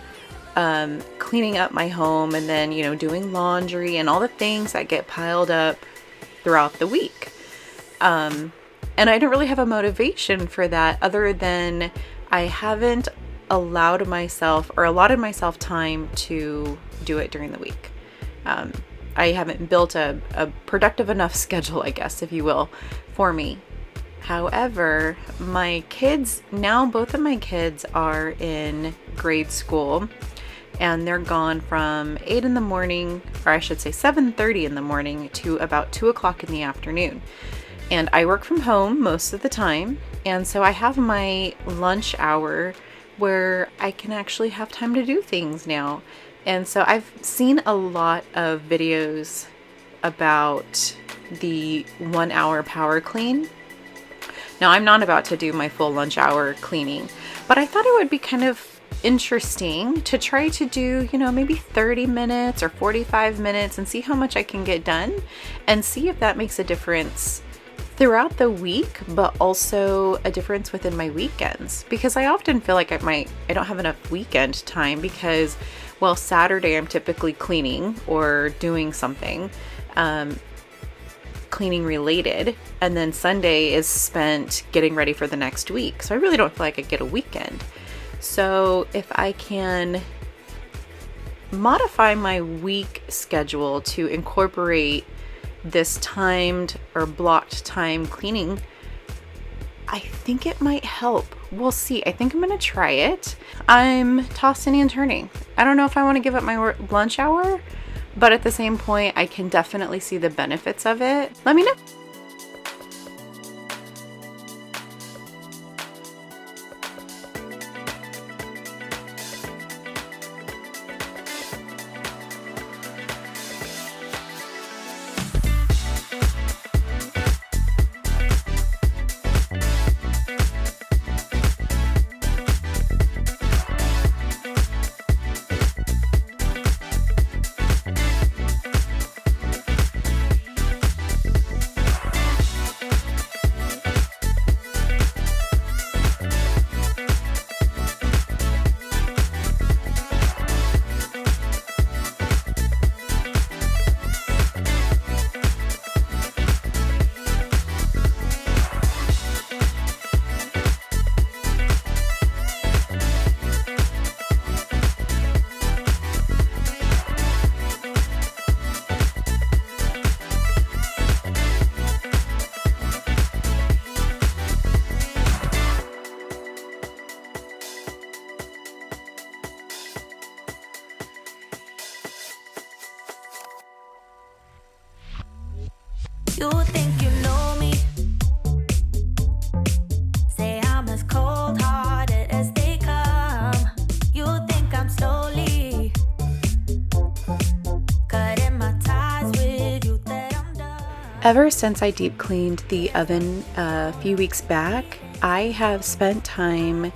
cleaning up my home and then, doing laundry and all the things that get piled up throughout the week. And I don't really have a motivation for that other than I haven't allowed myself or allotted myself time to do it during the week. I haven't built a productive enough schedule, I guess, if you will, for me. However, my kids, now both of my kids are in grade school, and they're gone from 8 in the morning, or I should say 7:30 in the morning to about 2 o'clock in the afternoon. And I work from home most of the time, and so I have my lunch hour where I can actually have time to do things now. And so I've seen a lot of videos about the 1 hour power clean. Now, I'm not about to do my full lunch hour cleaning, but I thought it would be kind of interesting to try to do, maybe 30 minutes or 45 minutes and see how much I can get done and see if that makes a difference throughout the week, but also a difference within my weekends, because I often feel like I don't have enough weekend time because, well, Saturday I'm typically cleaning or doing something cleaning related, and then Sunday is spent getting ready for the next week. So I really don't feel like I get a weekend. So if I can modify my week schedule to incorporate this timed or blocked time cleaning, I think it might help. We'll see. I think I'm going to try it. I'm tossing and turning. I don't know if I want to give up my lunch hour, but at the same point, I can definitely see the benefits of it. Let me know. You think you know me? Say I'm as cold-hearted as they come. You think I'm slowly cutting my ties with you, that I'm done. Ever since I deep cleaned the oven a few weeks back, I have spent time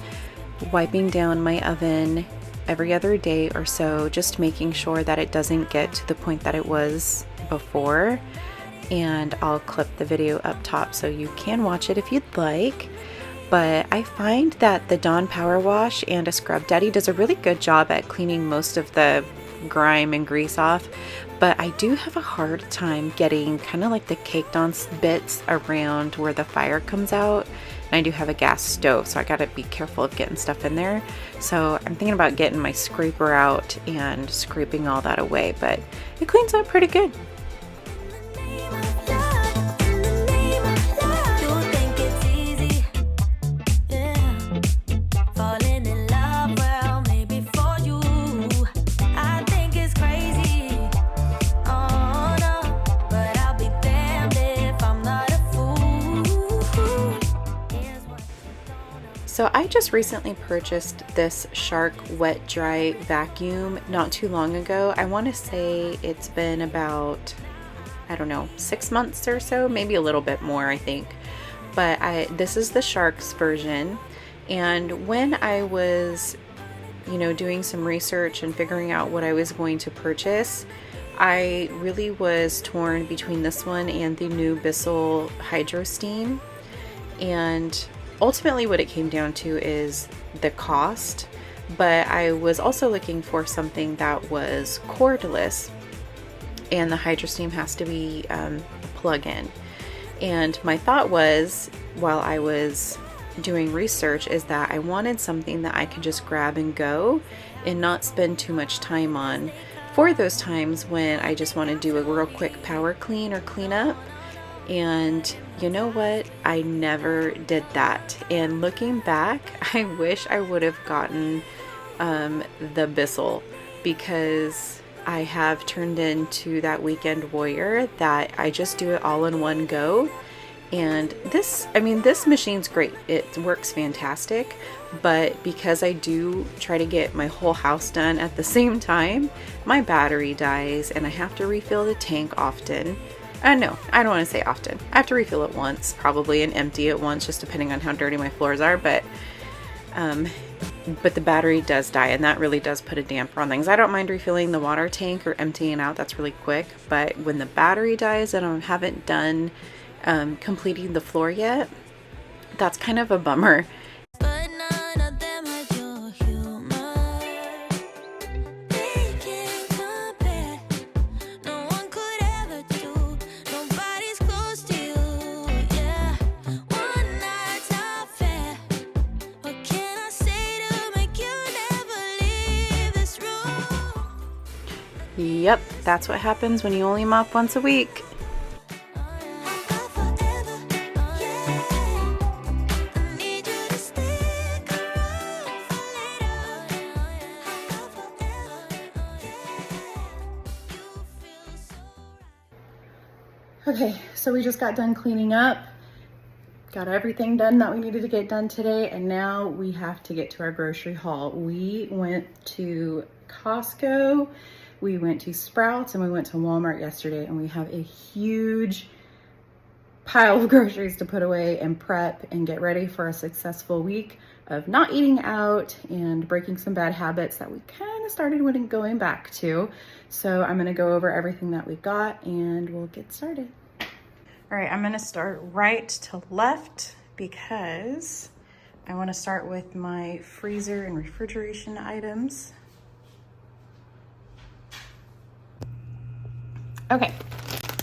wiping down my oven every other day or so, just making sure that it doesn't get to the point that it was before. And I'll clip the video up top so you can watch it if you'd like. But I find that the Dawn Power Wash and a Scrub Daddy does a really good job at cleaning most of the grime and grease off, but I do have a hard time getting kind of like the caked on bits around where the fire comes out. And I do have a gas stove, so I gotta be careful of getting stuff in there. So I'm thinking about getting my scraper out and scraping all that away, but it cleans up pretty good. So I just recently purchased this Shark Wet Dry Vacuum not too long ago. I want to say it's been about, I don't know, 6 months or so, maybe a little bit more, I think. But this is the Shark's version. And when I was, doing some research and figuring out what I was going to purchase, I really was torn between this one and the new Bissell Hydro Steam. And ultimately what it came down to is the cost, but I was also looking for something that was cordless, and the Hydro Steam has to be a plug-in. And my thought was, while I was, doing research is that I wanted something that I could just grab and go and not spend too much time on for those times when I just want to do a real quick power clean or cleanup. And you know what? I never did that. And looking back, I wish I would have gotten the Bissell, because I have turned into that weekend warrior that I just do it all in one go. And this machine's great. It works fantastic. But because I do try to get my whole house done at the same time, my battery dies and I have to refill the tank often. No, I don't want to say often. I have to refill it once, probably, and empty it once, just depending on how dirty my floors are. But the battery does die, and that really does put a damper on things. I don't mind refilling the water tank or emptying out. That's really quick. But when the battery dies and I haven't done completing the floor yet, that's kind of a bummer. But none of them had your humor. They can't compare. No one could ever do. Nobody's close to you. Yeah, one night's not fair. What can I say to make you never leave this room? Yep, that's what happens when you only mop once a week. Okay, so we just got done cleaning up, got everything done that we needed to get done today, and now we have to get to our grocery haul. We went to Costco, we went to Sprouts, and we went to Walmart yesterday, and we have a huge pile of groceries to put away and prep and get ready for a successful week of not eating out and breaking some bad habits that we kind of started going back to. So I'm gonna go over everything that we got and we'll get started. All right, I'm gonna start right to left because I wanna start with my freezer and refrigeration items. Okay,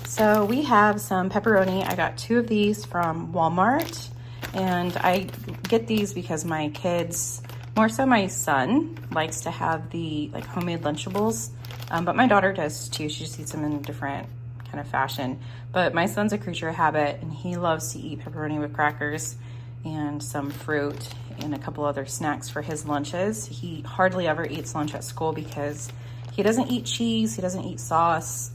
so we have some pepperoni. I got 2 of these from Walmart, and I get these because my kids, more so my son, likes to have the like homemade Lunchables, but my daughter does too. She just eats them in a different kind of fashion. But my son's a creature of habit, and he loves to eat pepperoni with crackers and some fruit and a couple other snacks for his lunches. He hardly ever eats lunch at school because he doesn't eat cheese, he doesn't eat sauce.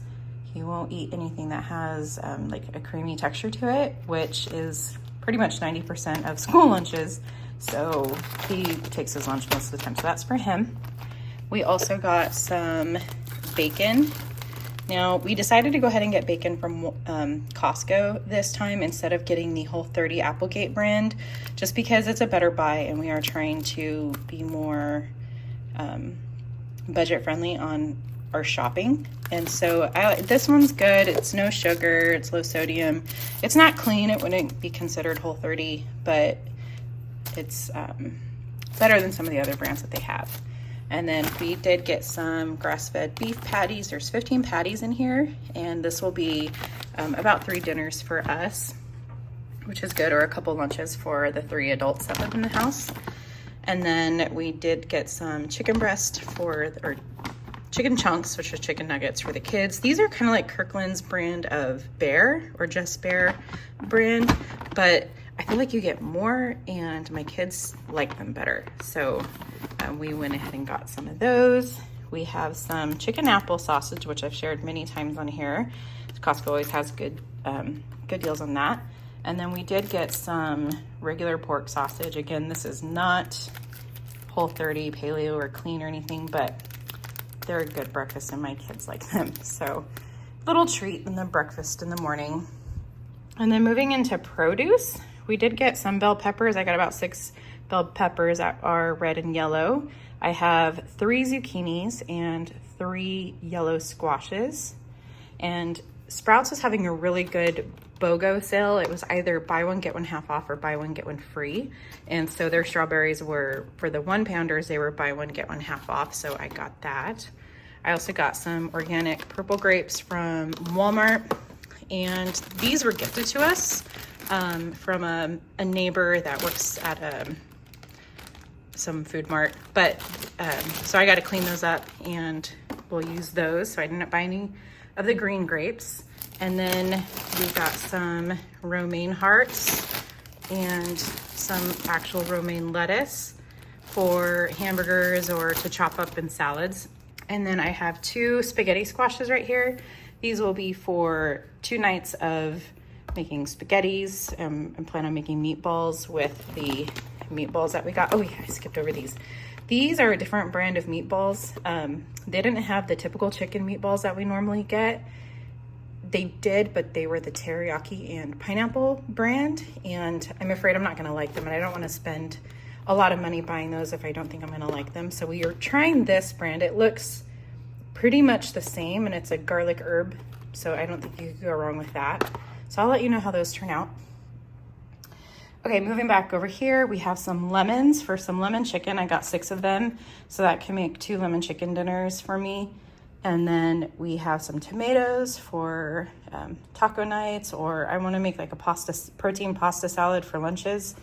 He won't eat anything that has like a creamy texture to it, which is pretty much 90% of school lunches. So he takes his lunch most of the time. So that's for him. We also got some bacon. Now we decided to go ahead and get bacon from Costco this time instead of getting the Whole30 Applegate brand, just because it's a better buy and we are trying to be more budget friendly on our shopping. And so this one's good. It's no sugar, it's low sodium. It's not clean, it wouldn't be considered Whole30, but it's better than some of the other brands that they have. And then we did get some grass-fed beef patties. There's 15 patties in here, and this will be about 3 dinners for us, which is good, or a couple lunches for the 3 adults that live in the house. And then we did get some chicken breast or chicken chunks, which is chicken nuggets for the kids. These are kind of like Kirkland's brand of Bear, or Just Bear brand, but I feel like you get more and my kids like them better. So we went ahead and got some of those. We have some chicken apple sausage, which I've shared many times on here. Costco always has good deals on that. And then we did get some regular pork sausage. Again, this is not Whole30 paleo or clean or anything, but they're a good breakfast and my kids like them. So little treat in the breakfast in the morning. And then moving into produce, we did get some bell peppers. I got about 6 bell peppers that are red and yellow. I have 3 zucchinis and 3 yellow squashes. And Sprouts was having a really good BOGO sale. It was either buy one, get one half off or buy one, get one free. And so their strawberries were, for the 1-pounders, they were buy one, get one half off. So I got that. I also got some organic purple grapes from Walmart. And these were gifted to us. from a neighbor that works at some food mart. But so I got to clean those up and we'll use those. So I didn't buy any of the green grapes. And then we got some romaine hearts and some actual romaine lettuce for hamburgers or to chop up in salads. And then I have 2 spaghetti squashes right here. These will be for 2 nights of making spaghettis. I plan on making meatballs with the meatballs that we got. Oh yeah, I skipped over these. These are a different brand of meatballs. They didn't have the typical chicken meatballs that we normally get. They did, but they were the teriyaki and pineapple brand, and I'm afraid I'm not gonna like them, and I don't wanna spend a lot of money buying those if I don't think I'm gonna like them. So we are trying this brand. It looks pretty much the same, and it's a garlic herb, so I don't think you could go wrong with that. So I'll let you know how those turn out. Okay, moving back over here, we have some lemons for some lemon chicken. I got 6 of them, so that can make 2 lemon chicken dinners for me. And then we have some tomatoes for taco nights, or I want to make like a protein pasta salad for lunches.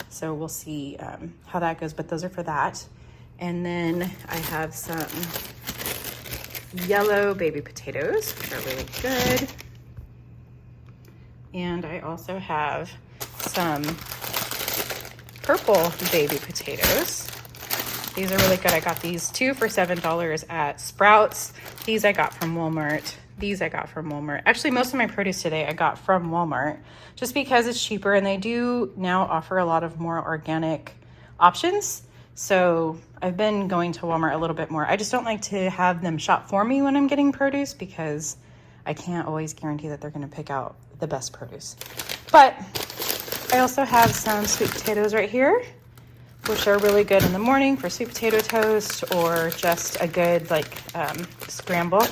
So we'll see how that goes, but those are for that. And then I have some yellow baby potatoes, which are really good. And I also have some purple baby potatoes. These are really good. I got these 2 for $7 at Sprouts. These I got from Walmart. These I got from Walmart. Actually, most of my produce today I got from Walmart just because it's cheaper, and they do now offer a lot of more organic options. So I've been going to Walmart a little bit more. I just don't like to have them shop for me when I'm getting produce because I can't always guarantee that they're going to pick out the best produce. But I also have some sweet potatoes right here, which are really good in the morning for sweet potato toast or just a good like scramble.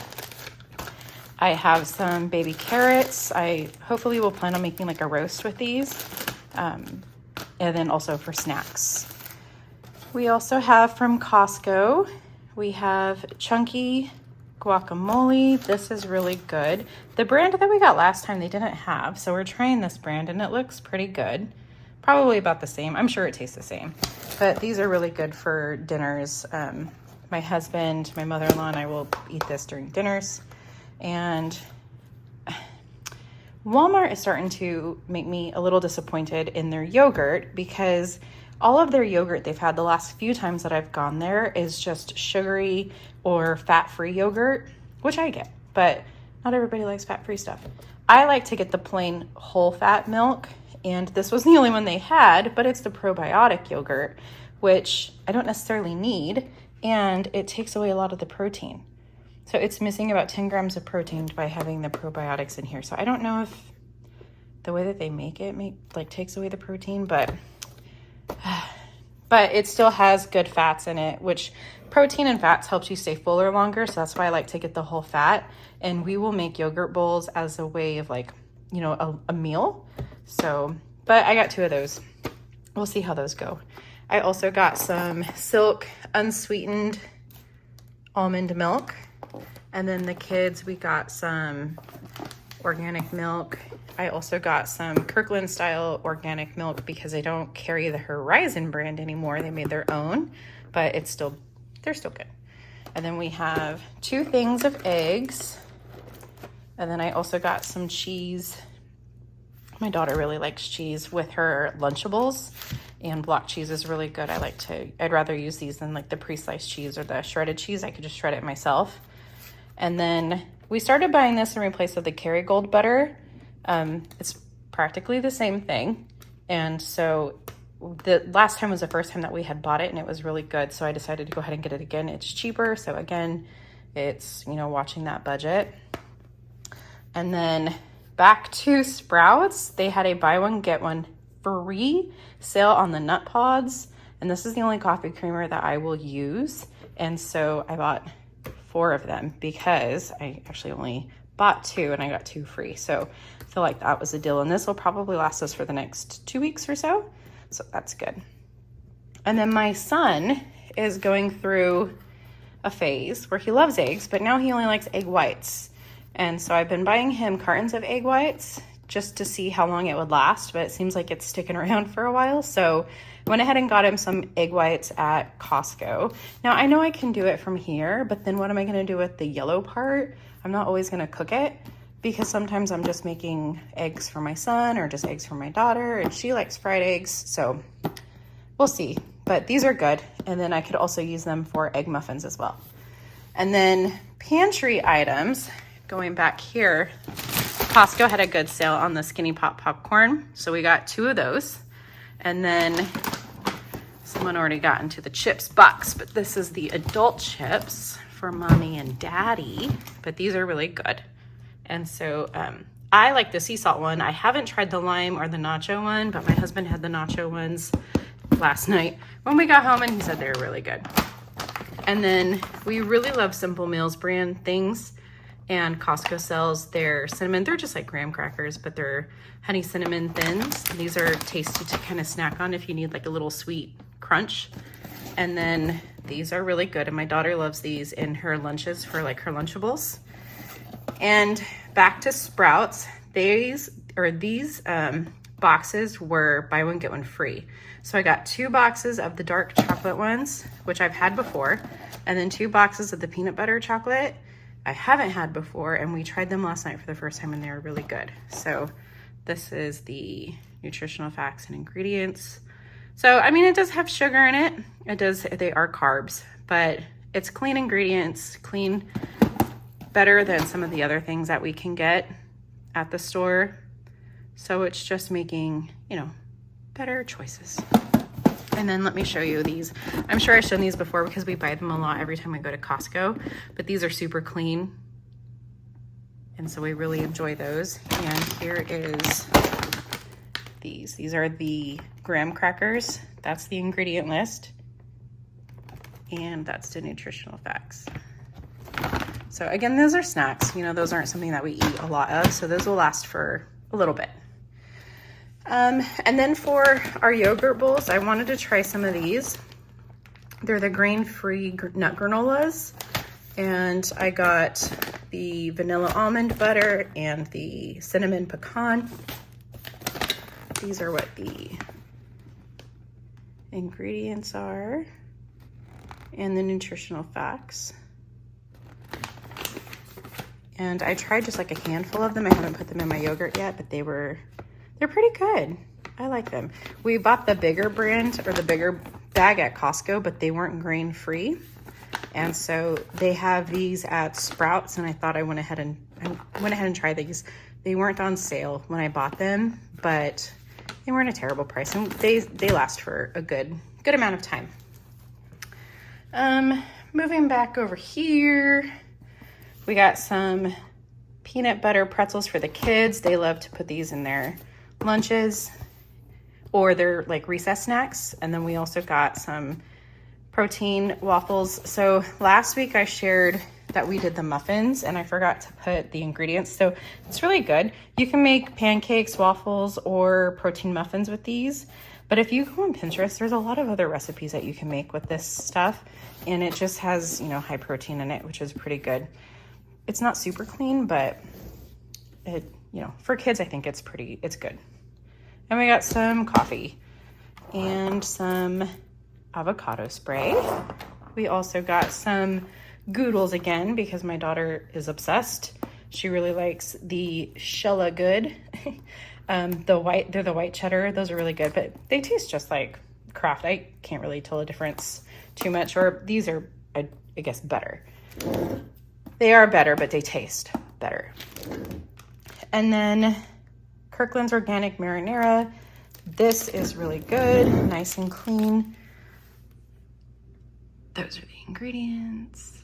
I have some baby carrots. I hopefully will plan on making like a roast with these. And then also for snacks. We also have from Costco, we have chunky guacamole. This is really good. The brand that we got last time they didn't have, so we're trying this brand and it looks pretty good. Probably about the same. I'm sure it tastes the same. But these are really good for dinners. My husband, my mother-in-law, and I will eat this during dinners. And Walmart is starting to make me a little disappointed in their yogurt because all of their yogurt they've had the last few times that I've gone there is just sugary or fat-free yogurt, which I get, but not everybody likes fat-free stuff. I like to get the plain whole fat milk, and this was the only one they had, but it's the probiotic yogurt, which I don't necessarily need, and it takes away a lot of the protein. So it's missing about 10 grams of protein by having the probiotics in here. So I don't know if the way that they make it takes away the protein, but it still has good fats in it, which protein and fats helps you stay fuller longer. So that's why I like to get the whole fat. And we will make yogurt bowls as a way of a meal. So, but I got 2 of those. We'll see how those go. I also got some Silk unsweetened almond milk. And then the kids, we got some organic milk. I also got some Kirkland style organic milk because they don't carry the Horizon brand anymore. They made their own, but they're still good. And then we have 2 things of eggs. And then I also got some cheese. My daughter really likes cheese with her Lunchables, and block cheese is really good. I'd rather use these than like the pre-sliced cheese or the shredded cheese. I could just shred it myself. And then we started buying this in replace of the Kerrygold butter. It's practically the same thing. And so the last time was the first time that we had bought it, and it was really good. So I decided to go ahead and get it again. It's cheaper. So again, it's, watching that budget. And then back to Sprouts, they had a buy one, get one free sale on the nut pods. And this is the only coffee creamer that I will use. And so I bought 4 of them because I actually only bought 2 and I got 2 free. So I feel like that was a deal. And this will probably last us for the next 2 weeks or so. So that's good. And then my son is going through a phase where he loves eggs, but now he only likes egg whites. And so I've been buying him cartons of egg whites just to see how long it would last, but it seems like it's sticking around for a while. So I went ahead and got him some egg whites at Costco. Now I know I can do it from here, but then what am I gonna do with the yellow part? I'm not always gonna cook it because sometimes I'm just making eggs for my son or just eggs for my daughter, and she likes fried eggs, so we'll see. But these are good, and then I could also use them for egg muffins as well. And then pantry items, going back here, Costco had a good sale on the Skinny Pop popcorn, so we got 2 of those. And then someone already got into the chips box, but this is the adult chips for mommy and daddy, but these are really good. And so I like the sea salt one. I haven't tried the lime or the nacho one, but my husband had the nacho ones last night when we got home, and he said they were really good. And then we really love Simple Meals brand things, and Costco sells their cinnamon. They're just like graham crackers, but they're honey cinnamon thins. These are tasty to kind of snack on if you need like a little sweet crunch. And then these are really good, and my daughter loves these in her lunches for like her Lunchables. And back to Sprouts, these boxes were buy one get one free. So I got 2 boxes of the dark chocolate ones, which I've had before, and then 2 boxes of the peanut butter chocolate I haven't had before, and we tried them last night for the first time and they were really good. So this is the nutritional facts and ingredients. So I mean, it does have sugar in it. They are carbs, but it's clean ingredients, clean, better than some of the other things that we can get at the store. So it's just making, better choices. And then let me show you these. I'm sure I've shown these before because we buy them a lot every time we go to Costco, but these are super clean. And so we really enjoy those. And here is these. These are the graham crackers. That's the ingredient list. And that's the nutritional facts. So again, those are snacks. Those aren't something that we eat a lot of, so those will last for a little bit. And then for our yogurt bowls, I wanted to try some of these. They're the grain-free nut granolas, and I got the vanilla almond butter and the cinnamon pecan. These are what the ingredients are and the nutritional facts. And I tried just like a handful of them. I haven't put them in my yogurt yet, but they're pretty good. I like them. We bought the bigger brand or the bigger bag at Costco, but they weren't grain free. And so they have these at Sprouts, and I thought I went ahead and tried these. They weren't on sale when I bought them, but they weren't a terrible price, and they last for a good amount of time. Moving back over here, we got some peanut butter pretzels for the kids. They love to put these in their lunches or their like recess snacks. And then we also got some protein waffles. So last week I shared that we did the muffins and I forgot to put the ingredients. So it's really good. You can make pancakes, waffles, or protein muffins with these. But if you go on Pinterest, there's a lot of other recipes that you can make with this stuff. And it just has, high protein in it, which is pretty good. It's not super clean, but it, for kids, I think it's good. And we got some coffee and some avocado spray. We also got some Goodles again because my daughter is obsessed. She really likes the Shella Good. They're the white cheddar. Those are really good, but they taste just like Kraft. I can't really tell a difference too much, or these are, I guess, better. They are better, but they taste better. And then Kirkland's Organic Marinara. This is really good, nice and clean. Those are the ingredients.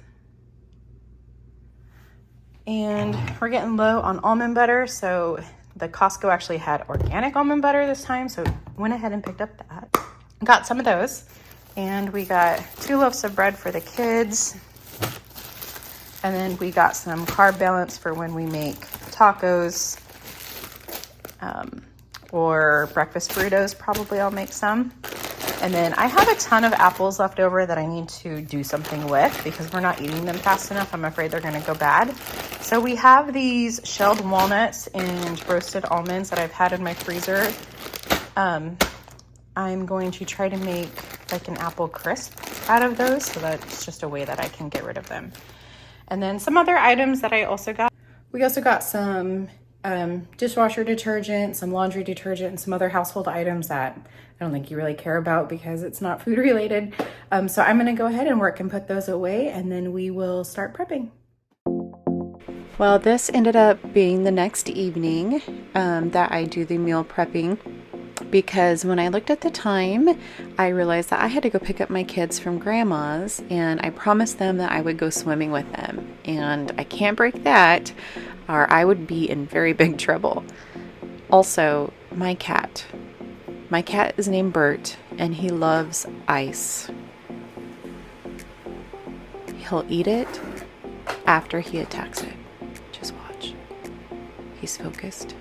And we're getting low on almond butter, so the Costco actually had organic almond butter this time, so went ahead and picked up that. Got some of those. And we got 2 loaves of bread for the kids. And then we got some carb balance for when we make tacos or breakfast burritos. Probably I'll make some. And then I have a ton of apples left over that I need to do something with because we're not eating them fast enough. I'm afraid they're going to go bad. So so we have these shelled walnuts and roasted almonds that I've had in my freezer. I'm going to try to make like an apple crisp out of those, so that's just a way that I can get rid of them. And then some other items that I also got. We also got some dishwasher detergent, some laundry detergent, and some other household items that I don't think you really care about because it's not food related. So I'm gonna go ahead and work and put those away, and then we will start prepping. Well, this ended up being the next evening that I do the meal prepping, because when I looked at the time, I realized that I had to go pick up my kids from grandma's, and I promised them that I would go swimming with them, and I can't break that or I would be in very big trouble. Also, my cat is named Bert, and he loves ice. He'll eat it after he attacks it. Just watch. He's focused.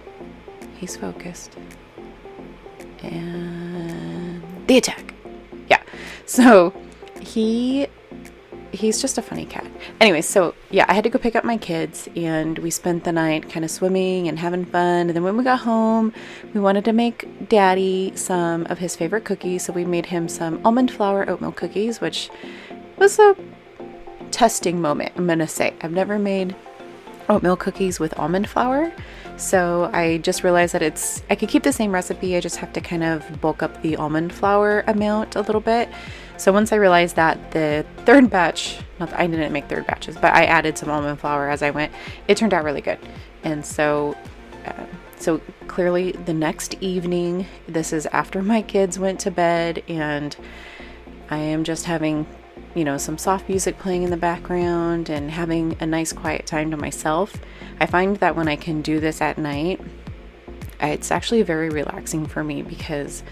And the attack. Yeah. So he's just a funny cat. Anyway, so yeah, I had to go pick up my kids, and we spent the night kind of swimming and having fun. And then when we got home, we wanted to make Daddy some of his favorite cookies. So we made him some almond flour oatmeal cookies, which was a testing moment, I'm gonna say. I've never made oatmeal cookies with almond flour. So I just realized that I could keep the same recipe, I just have to kind of bulk up the almond flour amount a little bit. So once I realized that, the third batch, not that I didn't make third batches, but I added some almond flour as I went, it turned out really good. And so clearly the next evening, this is after my kids went to bed, and I am just having, some soft music playing in the background and having a nice quiet time to myself. I find that when I can do this at night, it's actually very relaxing for me because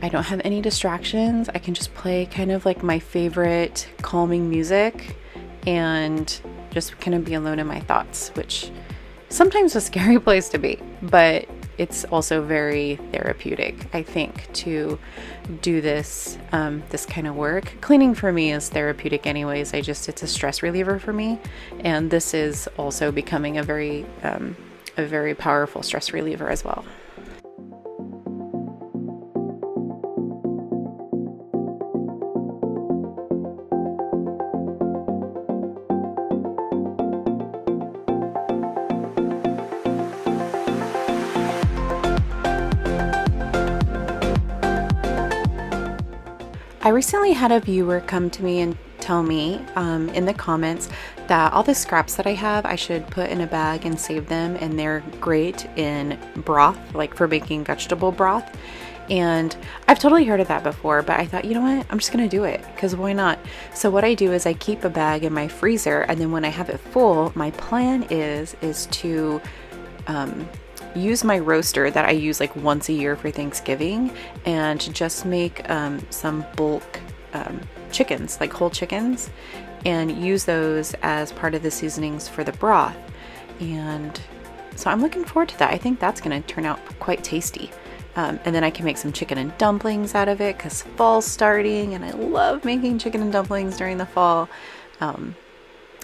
I don't have any distractions. I can just play kind of like my favorite calming music and just kind of be alone in my thoughts, which sometimes is a scary place to be, but it's also very therapeutic, I think, to do this kind of work. Cleaning for me is therapeutic anyways. It's a stress reliever for me, and this is also becoming a very powerful stress reliever as well. I recently had a viewer come to me and tell me in the comments that all the scraps that I have, I should put in a bag and save them, and they're great in broth, like for making vegetable broth. And I've totally heard of that before, but I thought, you know what, I'm just gonna do it, because why not? So what I do is I keep a bag in my freezer, and then when I have it full, my plan is to use my roaster that I use like once a year for Thanksgiving, and just make some bulk chickens, like whole chickens, and use those as part of the seasonings for the broth. And so I'm looking forward to that. I think that's going to turn out quite tasty. And then I can make some chicken and dumplings out of it because fall's starting, and I love making chicken and dumplings during the fall.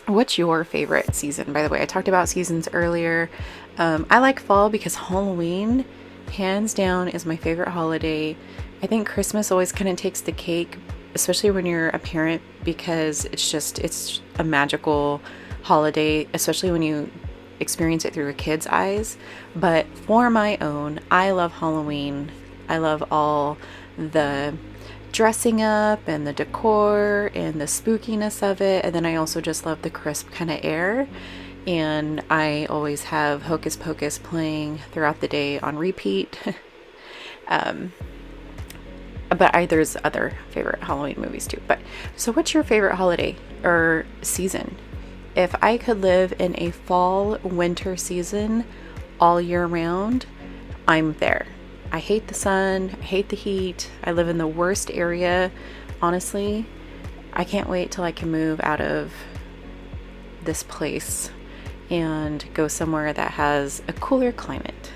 What's your favorite season, by the way? I talked about seasons earlier. I like fall because Halloween, hands down, is my favorite holiday. I think Christmas always kind of takes the cake, especially when you're a parent, because it's a magical holiday, especially when you experience it through a kid's eyes. But for my own, I love Halloween. I love all the dressing up and the decor and the spookiness of it, and then I also just love the crisp kind of air. And I always have Hocus Pocus playing throughout the day on repeat. But there's other favorite Halloween movies too. But so what's your favorite holiday or season? If I could live in a fall winter season all year round, I'm there. I hate the sun, I hate the heat. I live in the worst area, honestly. I can't wait till I can move out of this place and go somewhere that has a cooler climate.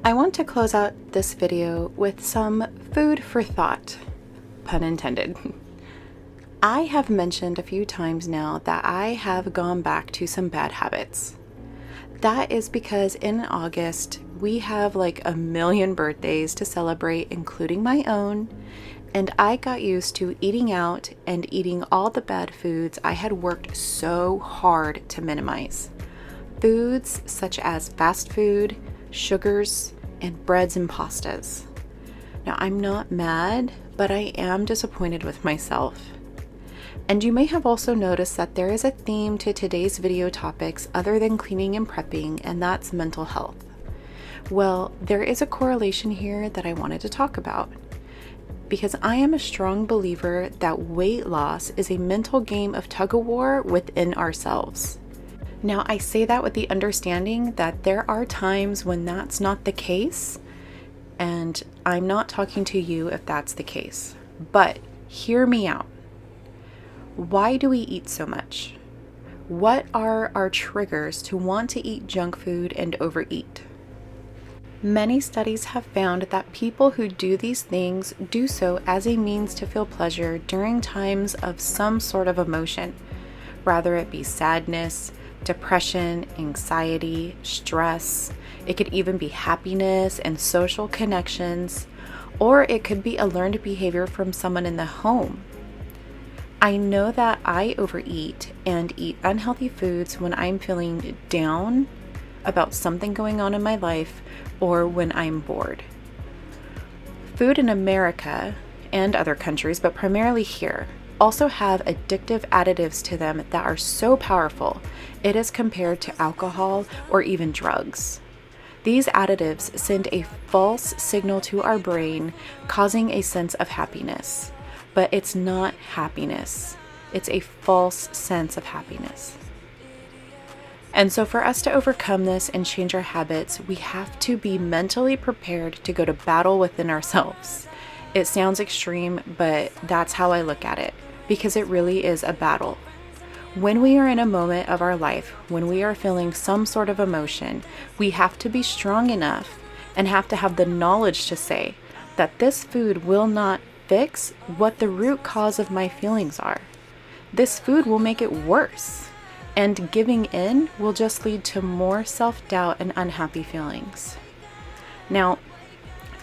I want to close out this video with some food for thought, pun intended. I have mentioned a few times now that I have gone back to some bad habits. That is because in August, we have like a million birthdays to celebrate, including my own, and I got used to eating out and eating all the bad foods I had worked so hard to minimize. Foods such as fast food, sugars, and breads and pastas. Now, I'm not mad, but I am disappointed with myself. And you may have also noticed that there is a theme to today's video topics other than cleaning and prepping, and that's mental health. Well, there is a correlation here that I wanted to talk about, because I am a strong believer that weight loss is a mental game of tug-of-war within ourselves. Now, I say that with the understanding that there are times when that's not the case, and I'm not talking to you if that's the case. But hear me out. Why do we eat so much? What are our triggers to want to eat junk food and overeat? Many studies have found that people who do these things do so as a means to feel pleasure during times of some sort of emotion, whether it be sadness, depression, anxiety, stress. It could even be happiness and social connections, or it could be a learned behavior from someone in the home. I know that I overeat and eat unhealthy foods when I'm feeling down about something going on in my life or when I'm bored. Food in America and other countries, but primarily here, also have addictive additives to them that are so powerful it is compared to alcohol or even drugs. These additives send a false signal to our brain, causing a sense of happiness. But it's not happiness. It's a false sense of happiness. And so for us to overcome this and change our habits, we have to be mentally prepared to go to battle within ourselves. It sounds extreme, but that's how I look at it, because it really is a battle. When we are in a moment of our life, when we are feeling some sort of emotion, we have to be strong enough and have to have the knowledge to say that this food will not fix what the root cause of my feelings are. This food will make it worse, and giving in will just lead to more self-doubt and unhappy feelings. Now,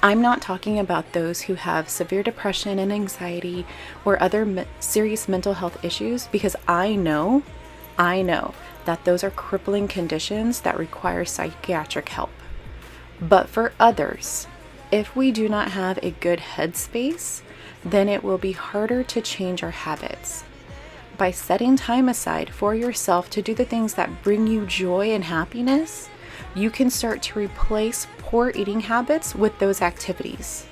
I'm not talking about those who have severe depression and anxiety or other serious mental health issues, because I know that those are crippling conditions that require psychiatric help. But for others, if we do not have a good headspace, then it will be harder to change our habits. By setting time aside for yourself to do the things that bring you joy and happiness, you can start to replace poor eating habits with those activities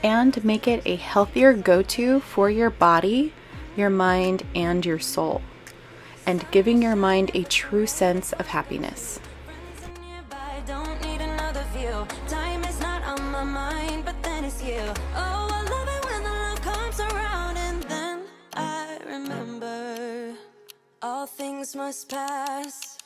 and make it a healthier go-to for your body, your mind, and your soul, and giving your mind a true sense of happiness. Don't need another view. Time is not on my mind, but then it's you. Oh, I love it when the love comes around, and then I remember all things must pass.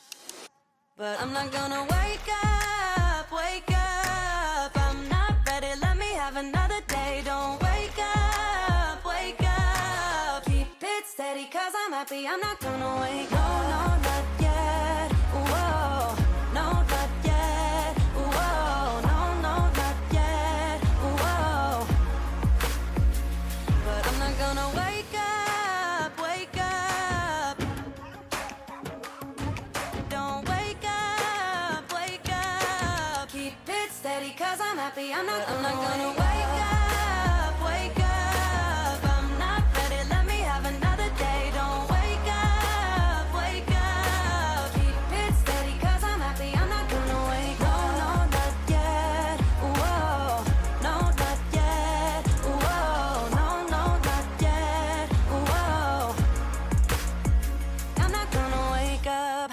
But I'm not gonna wake up, wake up. I'm not ready, let me have another day. Don't wake up, wake up. Keep it steady, cause I'm happy, I'm not gonna wake up. No, no, not yet. Whoa, no, not yet. Whoa, no, no, not yet. Whoa. But I'm not gonna wake up, wake up. Don't wake up, wake up. Keep it steady, cause I'm happy, I'm not gonna wake up, wake up. I'm not ready, let me have another day. Don't wake up, wake up. Keep it steady, cause I'm happy, I'm not gonna wake up. No, no, not yet. Whoa, no, not yet. Whoa, no, no, not yet. Whoa, I'm not gonna wake up.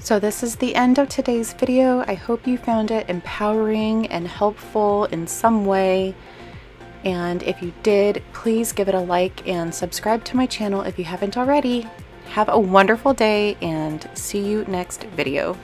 So this is the end of today's video. I hope you found it empowering and helpful in some way. And if you did, please give it a like and subscribe to my channel if you haven't already. Have a wonderful day and see you next video.